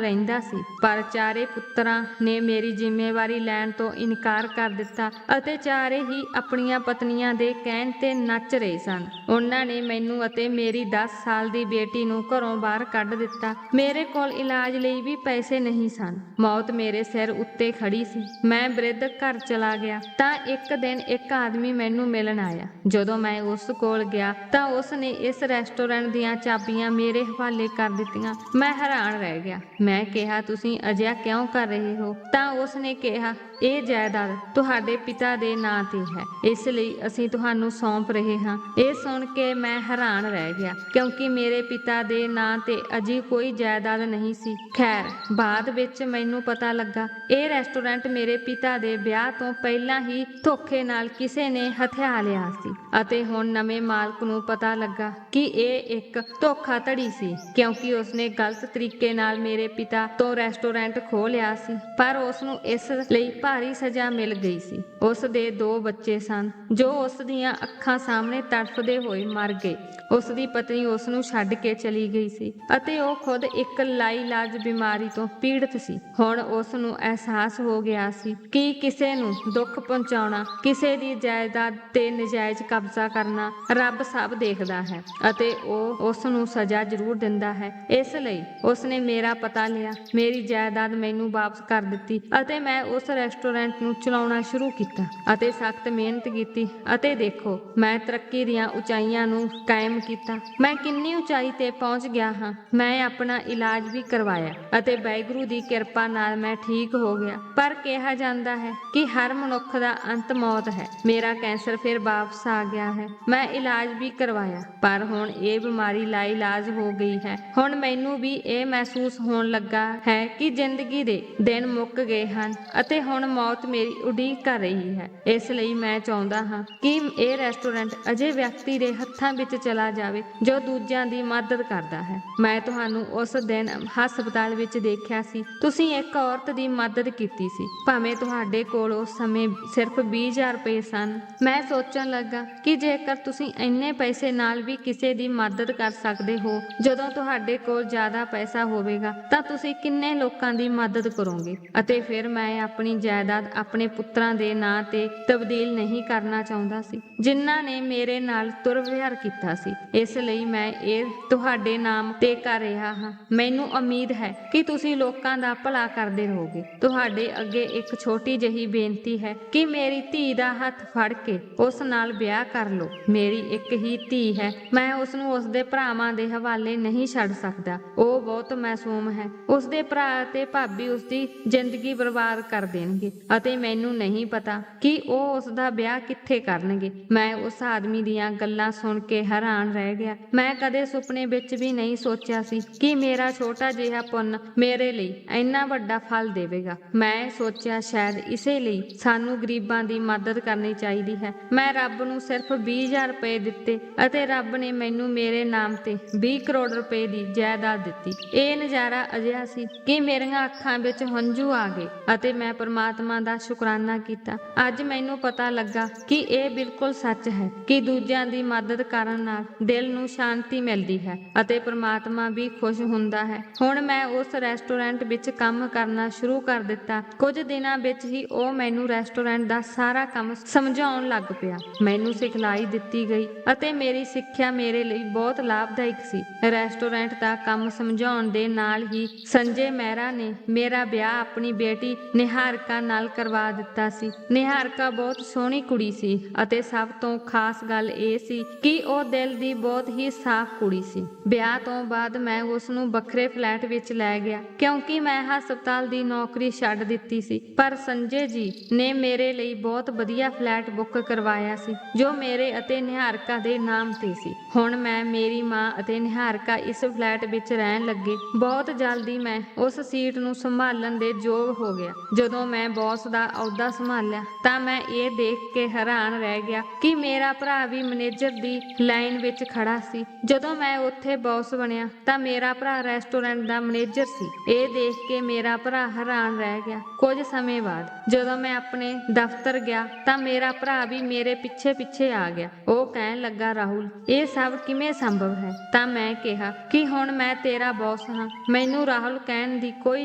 ਰਹਿੰਦਾ ਸੀ ਪਰ ਚਾਰੇ ਪੁੱਤਰਾਂ ਨੇ ਮੇਰੀ ਜ਼ਿੰਮੇਵਾਰੀ ਲੈਣ ਤੋਂ ਇਨਕਾਰ ਕਰ ਦਿੱਤਾ ਅਤੇ ਚਾਰੇ ਹੀ ਆਪਣੀਆਂ ਪਤਨੀਆਂ ਦੇ ਕਹਿਣ ਤੇ ਨੱਚ ਰਹੇ ਸਨ। ਉਹਨਾਂ ਨੇ ਮੈਨੂੰ ਅਤੇ ਮੇਰੀ 10 ਸਾਲ ਦੀ ਬੇਟੀ ਨੂੰ ਘਰੋਂ ਬਾਹਰ ਕੱਢ ਦਿੱਤਾ। ਮੇਰੇ ਕੋਲ ਇਲਾਜ ਲਈ ਵੀ ਪੈਸੇ ਨਹੀਂ ਸਨ। ਮੌਤ ਮੇਰੇ ਸਿਰ ਉੱਤੇ ਖੜੀ ਸੀ। ਮੈਂ ਬਿਰਧ ਘਰ ਚਲਾ ਗਿਆ ਤਾਂ ਇੱਕ ਦਿਨ ਇੱਕ ਆਦਮੀ ਮੈਨੂੰ ਮਿਲਣ ਆਇਆ। ਜਦੋਂ ਮੈਂ ਉਸ ਕੋਲ ਗਿਆ ਤਾਂ ਉਸ ਨੇ ਇਸ ਰੈਸਟੋਰੈਂਟ ਦੀਆਂ ਚਾਬੀਆਂ ਮੇਰੇ ਹਵਾਲੇ ਕਰ ਦਿੱਤੀਆਂ। ਮੈਂ ਹੈਰਾਨ ਰਹਿ ਗਿਆ। ਮੈਂ ਕਿਹਾ, ਤੁਸੀਂ ਅਜਿਹਾ ਕਿਉਂ ਕਰ ਰਹੇ ਹੋ? ਤਾਂ ਉਸ ਨੇ ਕਿਹਾ, ਇਹ ਜਾਇਦਾਦ ਤੁਹਾਡੇ ਪਿਤਾ ਦੇ ਨਾਂ ਤੇ ਹੈ, ਇਸ ਲਈ ਅਸੀਂ ਤੁਹਾਨੂੰ ਸੌਂਪ ਰਹੇ ਹਾਂ। ਇਹ ਸੁਣ ਕੇ ਮੈਂ ਹੈਰਾਨ ਰਹਿ ਗਿਆ ਕਿਉਂਕਿ ਮੇਰੇ ਪਿਤਾ ਦੇ ਨਾਂ ਤੇ ਅਜਿਹੀ ਕੋਈ ਜਾਇਦਾਦ ਨਹੀਂ ਸੀ। ਖੈਰ, ਬਾਅਦ ਵਿੱਚ ਮੈਨੂੰ ਪਤਾ ਲੱਗਾ ਇਹ ਰੈਸਟੋਰੈਂਟ ਮੇਰੇ ਪਿਤਾ ਦੇ ਵਿਆਹ ਤੋਂ ਪਹਿਲਾਂ ਹੀ ਧੋਖੇ ਨਾਲ ਕਿਸੇ ਨੇ ਹਥਿਆ ਲਿਆ ਸੀ ਅਤੇ ਹੁਣ ਨਵੇਂ ਮਾਲਕ ਨੂੰ ਪਤਾ ਲੱਗਾ ਕਿ ਇਹ ਇੱਕ ਧੋਖਾਧੜੀ ਸੀ ਕਿਉਂਕਿ ਉਸਨੇ ਗਲਤ ਤਰੀਕੇ ਨਾਲ ਮੇਰੇ ਪਿਤਾ ਤੋਂ ਰੈਸਟੋਰੈਂਟ ਖੋਹ ਲਿਆ ਸੀ ਪਰ ਉਸ ਨੂੰ ਇਸ ਲਈ ਭਾਰੀ ਸਜ਼ਾ ਮਿਲ ਗਈ ਸੀ। ਉਸ ਦੇ 2 ਬੱਚੇ ਸਨ ਜੋ ਉਸ ਦੀਆਂ ਅੱਖਾਂ ਸਾਹਮਣੇ ਤੜਫਦੇ ਹੋਏ ਮਰ ਗਏ। ਉਸ ਦੀ ਪਤਨੀ ਉਸ ਨੂੰ ਛੱਡ ਕੇ ਚਲੀ ਗਈ ਸੀ ਅਤੇ ਉਹ ਖੁਦ ਇੱਕ ਲਾਇਲਾਜ ਬਿਮਾਰੀ ਤੋਂ ਪੀੜਤ ਸੀ। ਹੁਣ ਉਸ ਨੂੰ ਅਹਿਸਾਸ ਹੋ ਗਿਆ ਸੀ ਕਿ ਕਿਸੇ ਕਿਸੇ ਨੂੰ ਦੁੱਖ ਪਹੁੰਚਾਉਣਾ, ਕਿਸੇ ਦੀ ਜਾਇਦਾਦ ਤੇ ਨਜਾਇਜ਼ ਕਬਜ਼ਾ ਕਰਨਾ ਰੱਬ ਸਭ ਦੇਖਦਾ ਹੈ ਅਤੇ ਉਹ ਉਸ ਨੂੰ ਸਜ਼ਾ ਜ਼ਰੂਰ ਦਿੰਦਾ ਹੈ। ਇਸ ਲਈ ਉਸਨੇ ਮੇਰਾ ਪਤਾ ਲਿਆ, ਮੇਰੀ ਜਾਇਦਾਦ ਮੈਨੂੰ ਵਾਪਸ ਕਰ ਦਿੱਤੀ ਅਤੇ ਮੈਂ ਉਸ ਰੈਸਟੋਰੈਂਟ ਨੂੰ ਚਲਾਉਣਾ ਸ਼ੁਰੂ ਕੀਤਾ ਅਤੇ ਸਖਤ ਮਿਹਨਤ ਕੀਤੀ ਅਤੇ ਦੇਖੋ ਮੈਂ ਤਰੱਕੀ ਦੀਆਂ ਉਚਾਈਆਂ ਨੂੰ ਕਾਇਮ ਕੀਤਾ। ਮੈਂ ਕਿੰਨੀ ਉਚਾਈ ਤੇ ਪਹੁੰਚ ਗਿਆ ਹਾਂ। ਮੈਂ ਆਪਣਾ ਇਲਾਜ ਵੀ ਕਰਵਾਇਆ ਅਤੇ ਵਾਹਿਗੁਰੂ ਦੀ ਕਿਰਪਾ ਨਾਲ ਮੈਂ ਠੀਕ ਹੋ ਗਿਆ। ਪਰ ਕਿਹਾ ਜਾਂਦਾ ਹੈ ਕਿ ਹਰ ਮਨੁੱਖ ਦਾ ਅੰਤ ਮੌਤ ਹੈ। ਮੇਰਾ ਕੈਂਸਰ ਫਿਰ ਵਾਪਸ ਆ ਗਿਆ ਹੈ। ਮੈਂ ਇਲਾਜ ਵੀ ਕਰਵਾਇਆ ਪਰ ਹੁਣ ਇਹ ਬਿਮਾਰੀ ਲਾਇਲਾਜ ਹੋ ਗਈ ਹੈ। ਹੁਣ ਮੈਨੂੰ ਵੀ ਇਹ ਮਹਿਸੂਸ ਹੋਣ ਲੱਗਾ ਹੈ ਕਿ ਜ਼ਿੰਦਗੀ ਦੇ ਦਿਨ ਮੁੱਕ ਗਏ ਹਨ ਅਤੇ ਹੁਣ ਮੌਤ ਮੇਰੀ ਉਡੀਕ ਕਰ ਰਹੀ ਹੈ। ਇਸ ਲਈ ਮੈਂ ਚਾਹੁੰਦਾ ਹਾਂ ਕਿ ਇਹ ਰੈਸਟੋਰੈਂਟ ਅਜੇ ਵਿਅਕਤੀ ਦੇ ਹੱਥਾਂ ਵਿੱਚ ਚਲਾ ਜਾਵੇ ਜੋ ਦੂਜਿਆਂ ਦੀ ਮਦਦ ਕਰਦਾ ਹੈ। ਮੈਂ ਤੁਹਾਨੂੰ ਉਸ ਦਿਨ ਹਸਪਤਾਲ ਵਿੱਚ ਦੇਖਿਆ ਸੀ। ਤੁਸੀਂ ਇੱਕ ਔਰਤ ਦੀ ਮਦਦ ਕੀਤੀ ਸੀ, ਭਾਵੇਂ ਤੁਹਾਡੇ ਕੋਲ ਉਸ ਸਮੇਂ ਸਿਰਫ 20,000 ਰੁਪਏ ਸਨ। ਮੈਂ ਸੋਚਣ ਲੱਗਾ ਕਿ ਜੇਕਰ ਤੁਸੀਂ ਇੰਨੇ ਪੈਸੇ ਨਾਲ ਵੀ ਕਿਸੇ ਦੀ ਮਦਦ ਕਰ ਸਕਦੇ ਹੋ, ਜਦੋਂ ਤੁਹਾਡੇ ਕੋਲ ਜ਼ਿਆਦਾ ਪੈਸਾ ਹੋਵੇਗਾ ਤਾਂ ਤੁਸੀਂ ਕਿੰਨੇ ਲੋਕਾਂ ਦੀ ਮਦਦ ਕਰੋਗੇ। ਅਤੇ ਫਿਰ ਮੈਂ ਆਪਣੀ ਜਾਇਦਾਦ ਆਪਣੇ ਪੁੱਤਰਾਂ ਦੇ ਨਾਂ ਤੇ ਤਬਦੀਲ ਨਹੀਂ ਕਰਨਾ ਚਾਹੁੰਦਾ ਸੀ, ਜਿਨ੍ਹਾਂ ਨੇ ਮੇਰੇ ਨਾਲ ਦੁਰਵਿਹਾਰ ਕੀਤਾ ਸੀ। ਇਸ ਲਈ ਮੈਂ ਇਹ ਤੁਹਾਡੇ ਨਾਮ ਤੇ ਕਰ ਰਿਹਾ ਹਾਂ। ਮੈਨੂੰ ਉਮੀਦ ਹੈ ਕਿ ਤੁਸੀਂ ਲੋਕਾਂ ਦਾ ਭਲਾ ਕਰਦੇ ਰਹੋਗੇ। ਤੁਹਾਡੇ ਅੱਗੇ ਇੱਕ ਛੋਟੀ ਜਿਹੀ ਬੇਨਤੀ ਹੈ ਕਿ ਮੇਰੀ ਧੀ ਦਾ ਹੱਥ ਫੜ ਕੇ ਉਸ ਨਾਲ ਵਿਆਹ ਕਰ ਲਓ। ਮੇਰੀ ਇੱਕ ਹੀ ਧੀ ਹੈ। ਮੈਂ ਉਸ ਨੂੰ ਉਸਦੇ ਭਰਾਵਾਂ ਦੇ ਹਵਾਲੇ ਨਹੀਂ ਛੱਡ ਸਕਦਾ। ਉਹ ਬਹੁਤ ਮਾਸੂਮ ਹੈ। ਉਸਦੇ ਭਰਾ ਅਤੇ ਭਾਬੀ ਉਸਦੀ ਜ਼ਿੰਦਗੀ ਬਰਬਾਦ ਕਰ ਦੇਣਗੇ ਅਤੇ ਮੈਨੂੰ ਨਹੀਂ ਪਤਾ ਕਿ ਉਹ ਉਸਦਾ ਵਿਆਹ ਕਿੱਥੇ ਕਰਨਗੇ। ਮੈਂ ਉਸ ਆਦਮੀ ਦੀਆਂ ਗੱਲਾਂ ਸੁਣ ਕੇ ਹੈਰਾਨ ਰਹਿ ਗਿਆ। ਮੈਂ ਕਦੇ ਸੁਪਨੇ ਵਿੱਚ ਵੀ ਨਹੀਂ ਸੋਚਿਆ ਸੀ ਕਿ ਮੇਰਾ ਛੋਟਾ ਜਿਹਾ ਪੁੰਨ ਮੇਰੇ ਲਈ ਇੰਨਾ ਵੱਡਾ ਫਲ ਦੇਵੇਗਾ। ਮੈਂ ਸੋਚਿਆ ਸ਼ਾਇਦ ਇਸੇ ਲਈ ਸਾਨੂੰ ਗਰੀਬਾਂ ਦੀ ਮਦਦ ਕਰਨੀ ਚਾਹੀਦੀ ਹੈ। ਮੈਂ ਰੱਬ ਨੂੰ ਸਿਰਫ 20,000 ਰੁਪਏ ਦਿੱਤੇ ਅਤੇ ਰੱਬ ਨੇ ਮੈਨੂੰ ਮੇਰੇ ਨਾਮ ਤੇ 20 ਕਰੋੜ ਰੁਪਏ ਦੀ ਜਾਇਦਾਦ ਦਿੱਤੀ। ਇਹ ਨਜ਼ਾਰਾ ਅਜਿਹਾ ਸੀ ਕਿ ਮੇਰੀਆਂ ਅੱਖਾਂ ਵਿੱਚ ਹੰਝੂ ਆ ਗਏ ਅਤੇ ਮੈਂ ਪਰਮਾਤਮਾ ਦਾ ਸ਼ੁਕਰਾਨਾ ਕੀਤਾ। ਅੱਜ ਮੈਨੂੰ ਪਤਾ ਲੱਗਾ ਕਿ ਇਹ ਬਿਲਕੁਲ ਸੱਚ ਹੈ ਕਿ ਦੂਜਿਆਂ ਦੀ ਮਦਦ ਕਰਨ ਨਾਲ ਦਿਲ ਨੂੰ ਸ਼ਾਂਤੀ ਮਿਲਦੀ ਹੈ ਅਤੇ ਪਰਮਾਤਮਾ ਵੀ ਖੁਸ਼ ਹੁੰਦਾ ਹੈ। ਹੁਣ ਮੈਂ ਉਸ ਰੈਸਟੋਰੈਂਟ ਵਿੱਚ ਕੰਮ ਕਰਨਾ ਸ਼ੁਰੂ ਕਰ ਦਿੱਤਾ। ਕੁਝ ਦਿਨਾਂ ਵਿੱਚ ਹੀ ਉਹ ਮੈਨੂੰ ਰੈਸਟੋਰੈਂਟ ਦਾ ਸਾਰਾ ਕੰਮ ਸਮਝਾਉਣ ਲੱਗ ਪਿਆ। ਮੈਨੂੰ ਸਿਖਲਾਈ ਦਿੱਤੀ ਗਈ ਅਤੇ ਮੇਰੀ ਸਿੱਖਿਆ ਮੇਰੇ ਲਈ ਬਹੁਤ ਲਾਭਦਾਇਕ ਸੀ। ਰੈਸਟੋਰੈਂਟ ਦਾ ਕੰਮ ਸਮਝਾਉਣ ਦੇ ਨਾਲ ਹੀ ਸੰਜੇ ਮਹਿਰਾ ਨੇ ਮੇਰਾ ਵਿਆਹ ਆਪਣੀ ਬੇਟੀ ਨਿਹਾਰਿਕਾ ਨਾਲ ਕਰਵਾ ਦਿੱਤਾ ਸੀ। ਨਿਹਾਰਿਕਾ ਬਹੁਤ ਸੋਹਣੀ ਕੁੜੀ ਸੀ ਅਤੇ ਸਭ ਤੋਂ ਖਾਸ ਗੱਲ ਇਹ ਸੀ ਕਿ ਉਹ ਦਿਲ ਦੀ ਬਹੁਤ ਹੀ ਸਾਫ਼ ਕੁੜੀ ਸੀ। ਵਿਆਹ ਤੋਂ ਬਾਅਦ ਮੈਂ ਉਸ ਨੂੰ ਵੱਖਰੇ ਫਲੈਟ ਵਿੱਚ ਲੈ ਗਿਆ ਕਿਉਂਕਿ ਮੈਂ ਹਸਪਤਾਲ ਦੀ ਨੌਕਰੀ ਛੱਡ ਦਿੱਤੀ ਸੀ। ਪਰ ਸੰਜੇ ਜੀ ਨੇ ਮੇਰੇ ਲਈ ਬਹੁਤ ਵਧੀਆ ਫਲੈਟ ਬੁੱਕ ਕਰਵਾਇਆ ਸੀ ਜੋ ਮੇਰੇ ਅਤੇ ਨਿਹਾਰਿਕਾ ਦੇ ਨਾਮ ਤੇ ਸੀ। ਹੁਣ ਮੈਂ, ਮੇਰੀ ਮਾਂ ਅਤੇ ਨਿਹਾਰਿਕਾ ਇਸ ਫਲੈਟ ਵਿੱਚ ਰਹਿਣ ਲੱਗੇ। ਬਹੁਤ ਜਲਦੀ ਮੈਂ ਉਸ ਸੀਟ ਨੂੰ ਸੰਭਾਲਣ ਦੇ ਯੋਗ ਹੋ ਗਿਆ। ਜਦੋਂ ਮੈਂ ਬੌਸ ਦਾ ਅਹੁਦਾ ਸੰਭਾਲਿਆ ਤਾਂ ਮੈਂ ਇਹ ਦੇਖ ਕੇ ਹੈਰਾਨ ਰਹਿ ਗਿਆ ਕਿ ਮੇਰਾ ਭਰਾ ਵੀ ਮੈਨੇਜਰ ਦੀ ਲਾਈਨ ਵਿੱਚ ਖੜਾ ਸੀ। ਜਦੋਂ ਮੈਂ ਉੱਥੇ ਬੌਸ ਬਣਿਆ ਤਾਂ ਮੇਰਾ ਭਰਾ ਰੈਸਟੋਰੈਂਟ ਦਾ ਮੈਨੇਜਰ ਸੀ। ਇਹ ਦੇਖ ਕੇ ਮੇਰਾ ਭਰਾ ਹੈਰਾਨ ਰਹਿ ਗਿਆ। ਕੁਝ ਸਮੇਂ ਬਾਅਦ ਜਦੋਂ ਮੈਂ ਆਪਣੇ ਦਫ਼ਤਰ ਗਿਆ ਤਾਂ ਮੇਰਾ ਭਰਾ ਵੀ ਮੇਰੇ ਪਿੱਛੇ ਪਿੱਛੇ ਆ ਗਿਆ। ਉਹ ਕਹਿਣ ਲੱਗਾ, ਰਾਹੁਲ, ਇਹ ਸਭ ਕਿਵੇਂ ਸੰਭਵ ਹੈ? ਤਾਂ ਮੈਂ ਕਿਹਾ ਕਿ ਹੁਣ ਮੈਂ ਤੇਰਾ ਬੌਸ ਹਾਂ, ਮੈਨੂੰ ਰਾਹੁਲ ਕਹਿਣ ਦੀ ਕੋਈ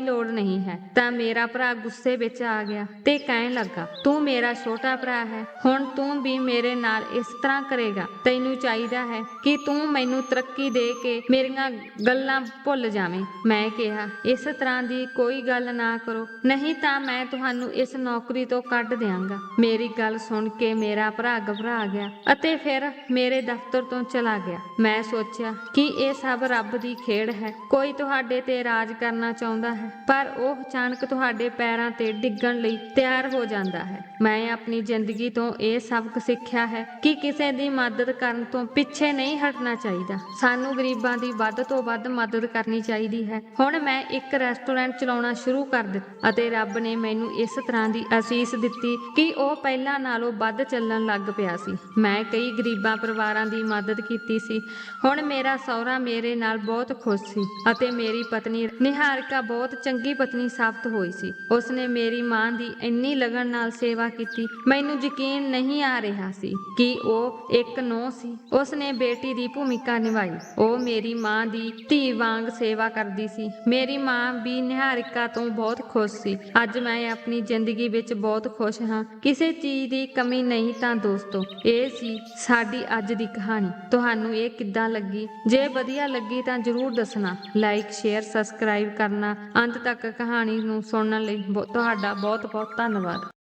ਲੋੜ ਨਹੀਂ ਹੈ। ਤਾਂ ਮੇਰਾ ਭਰਾ ਗੁੱਸੇ ਵਿੱਚ ਆ ਗਿਆ ਤੇ ਕਹਿਣ ਲੱਗਾ, ਤੂੰ ਮੇਰਾ ਛੋਟਾ ਭਰਾ ਹੈ, ਹੁਣ ਤੂੰ ਵੀ ਮੇਰੇ ਨਾਲ ਇਸ ਤਰ੍ਹਾਂ ਕਰੇਗਾ? ਤੈਨੂੰ ਚਾਹੀਦਾ ਹੈ ਕਿ ਤੂੰ ਮੈਨੂੰ ਤਰੱਕੀ ਦੇ ਕੇ ਮੇਰੀਆਂ ਗੱਲਾਂ ਭੁੱਲ ਜਾਵੇਂ। ਮੈਂ ਕਿਹਾ, ਇਸ ਤਰ੍ਹਾਂ ਦੀ ਕੋਈ ਗੱਲ ਨਾ ਕਰੋ, ਨਹੀਂ ਤਾਂ ਮੈਂ ਤੁਹਾਨੂੰ ਇਸ ਨੌਕਰੀ ਤੋਂ ਕੱਢ ਦਿਆਂਗਾ। ਮੇਰੀ ਗੱਲ ਸੁਣ ਕੇ ਮੇਰਾ ਭਰਾ ਘਬਰਾ ਗਿਆ ਅਤੇ ਫਿਰ ਮੇਰੇ ਦਫ਼ਤਰ ਤੋਂ ਚਲਾ ਗਿਆ। ਮੈਂ ਸੋਚਿਆ ਕਿ ਇਹ ਸਭ ਰੱਬ ਦੀ ਖੇਡ ਹੈ। ਕੋਈ ਤੁਹਾਡੇ ਤੇ ਰਾਜ ਕਰਨਾ ਚਾਹੁੰਦਾ ਹੈ ਪਰ ਉਹ ਅਚਾਨਕ ਤੁਹਾਡੇ ਪੈਰਾਂ ਤੇ ਡਿੱਗਣ ਲਈ ਤਿਆਰ ਹੋ ਜਾਂਦਾ ਹੈ। ਮੈਂ ਆਪਣੀ ਜ਼ਿੰਦਗੀ ਤੋਂ ਇਹ ਸਬਕ ਸਿੱਖਿਆ ਹੈ ਕਿ ਕਿਸੇ ਦੀ ਮਦਦ ਕਰਨ ਤੋਂ ਪਿੱਛੇ ਨਹੀਂ ਹਟਣਾ ਚਾਹੀਦਾ। ਸਾਨੂੰ ਗਰੀਬਾਂ ਦੀ ਵੱਧ ਤੋਂ ਵੱਧ ਮਦਦ ਕਰਨੀ ਚਾਹੀਦੀ ਹੈ। ਹੁਣ ਮੈਂ ਇੱਕ ਰੈਸਟੋਰੈਂਟ ਚਲਾਉਣਾ ਸ਼ੁਰੂ ਕਰ ਦਿੱਤਾ ਅਤੇ ਰੱਬ ਨੇ ਮੈਨੂੰ ਇਸ ਤਰ੍ਹਾਂ ਦੀ ਅਸੀਸ ਦਿੱਤੀ ਕਿ ਉਹ ਪਹਿਲਾਂ ਨਾਲੋਂ ਵੱਧ ਚੱਲਣ ਲੱਗ ਪਿਆ ਸੀ। ਮੈਂ ਕਈ ਗਰੀਬਾਂ ਪਰਿਵਾਰਾਂ ਦੀ ਮਦਦ ਕੀਤੀ ਸੀ। ਹੁਣ ਮੇਰਾ ਸਹੁਰਾ ਮੇਰੇ ਨਾਲ ਬਹੁਤ ਖੁਸ਼ ਸੀ ਅਤੇ ਮੇਰੀ ਪਤਨੀ ਨਿਹਾਰਿਕਾ ਬਹੁਤ ਚੰਗੀ ਪਤਨੀ ਸਾਬਤ ਹੋਈ ਸੀ। ਉਸਨੇ ਮੇਰੀ ਮਾਂ ਦੀ ਇੰਨੀ ਲਗਨ ਨਾਲ ਸੇਵਾ ਕੀਤੀ, ਮੈਨੂੰ ਯਕੀਨ ਨਹੀਂ ਆ ਰਿਹਾ ਸੀ ਕਿ ਉਹ ਇੱਕ ਨੂੰਹ ਸੀ। ਉਸਨੇ ਬੇਟੀ ਦੀ ਭੂਮਿਕਾ ਨਿਭਾਈ। ਉਹ ਮੇਰੀ ਮਾਂ ਦੀ ਧੀ ਵਾਂਗ ਸੇਵਾ ਕਰਦੀ ਸੀ। ਮੇਰੀ ਮਾਂ ਵੀ ਨਿਹਾਰਿਕਾ ਤੋਂ ਬਹੁਤ ਖੁਸ਼ ਸੀ। ਅੱਜ ਮੈਂ ਆਪਣੀ ਜ਼ਿੰਦਗੀ ਵਿੱਚ ਵਿੱਚ ਬਹੁਤ ਖੁਸ਼ ਹਾਂ। ਕਿਸੇ ਚੀਜ਼ ਦੀ ਕਮੀ ਨਹੀਂ। ਤਾਂ ਦੋਸਤੋ, ਇਹ ਸੀ ਸਾਡੀ ਅੱਜ ਦੀ ਕਹਾਣੀ। ਤੁਹਾਨੂੰ ਇਹ ਕਿੱਦਾਂ ਲੱਗੀ? ਜੇ ਵਧੀਆ ਲੱਗੀ ਤਾਂ ਜ਼ਰੂਰ ਦੱਸਣਾ। ਲਾਈਕ, ਸ਼ੇਅਰ, ਸਬਸਕ੍ਰਾਈਬ ਕਰਨਾ। ਅੰਤ ਤੱਕ ਕਹਾਣੀ ਨੂੰ ਸੁਣਨ ਲਈ ਤੁਹਾਡਾ ਬਹੁਤ ਬਹੁਤ ਧੰਨਵਾਦ।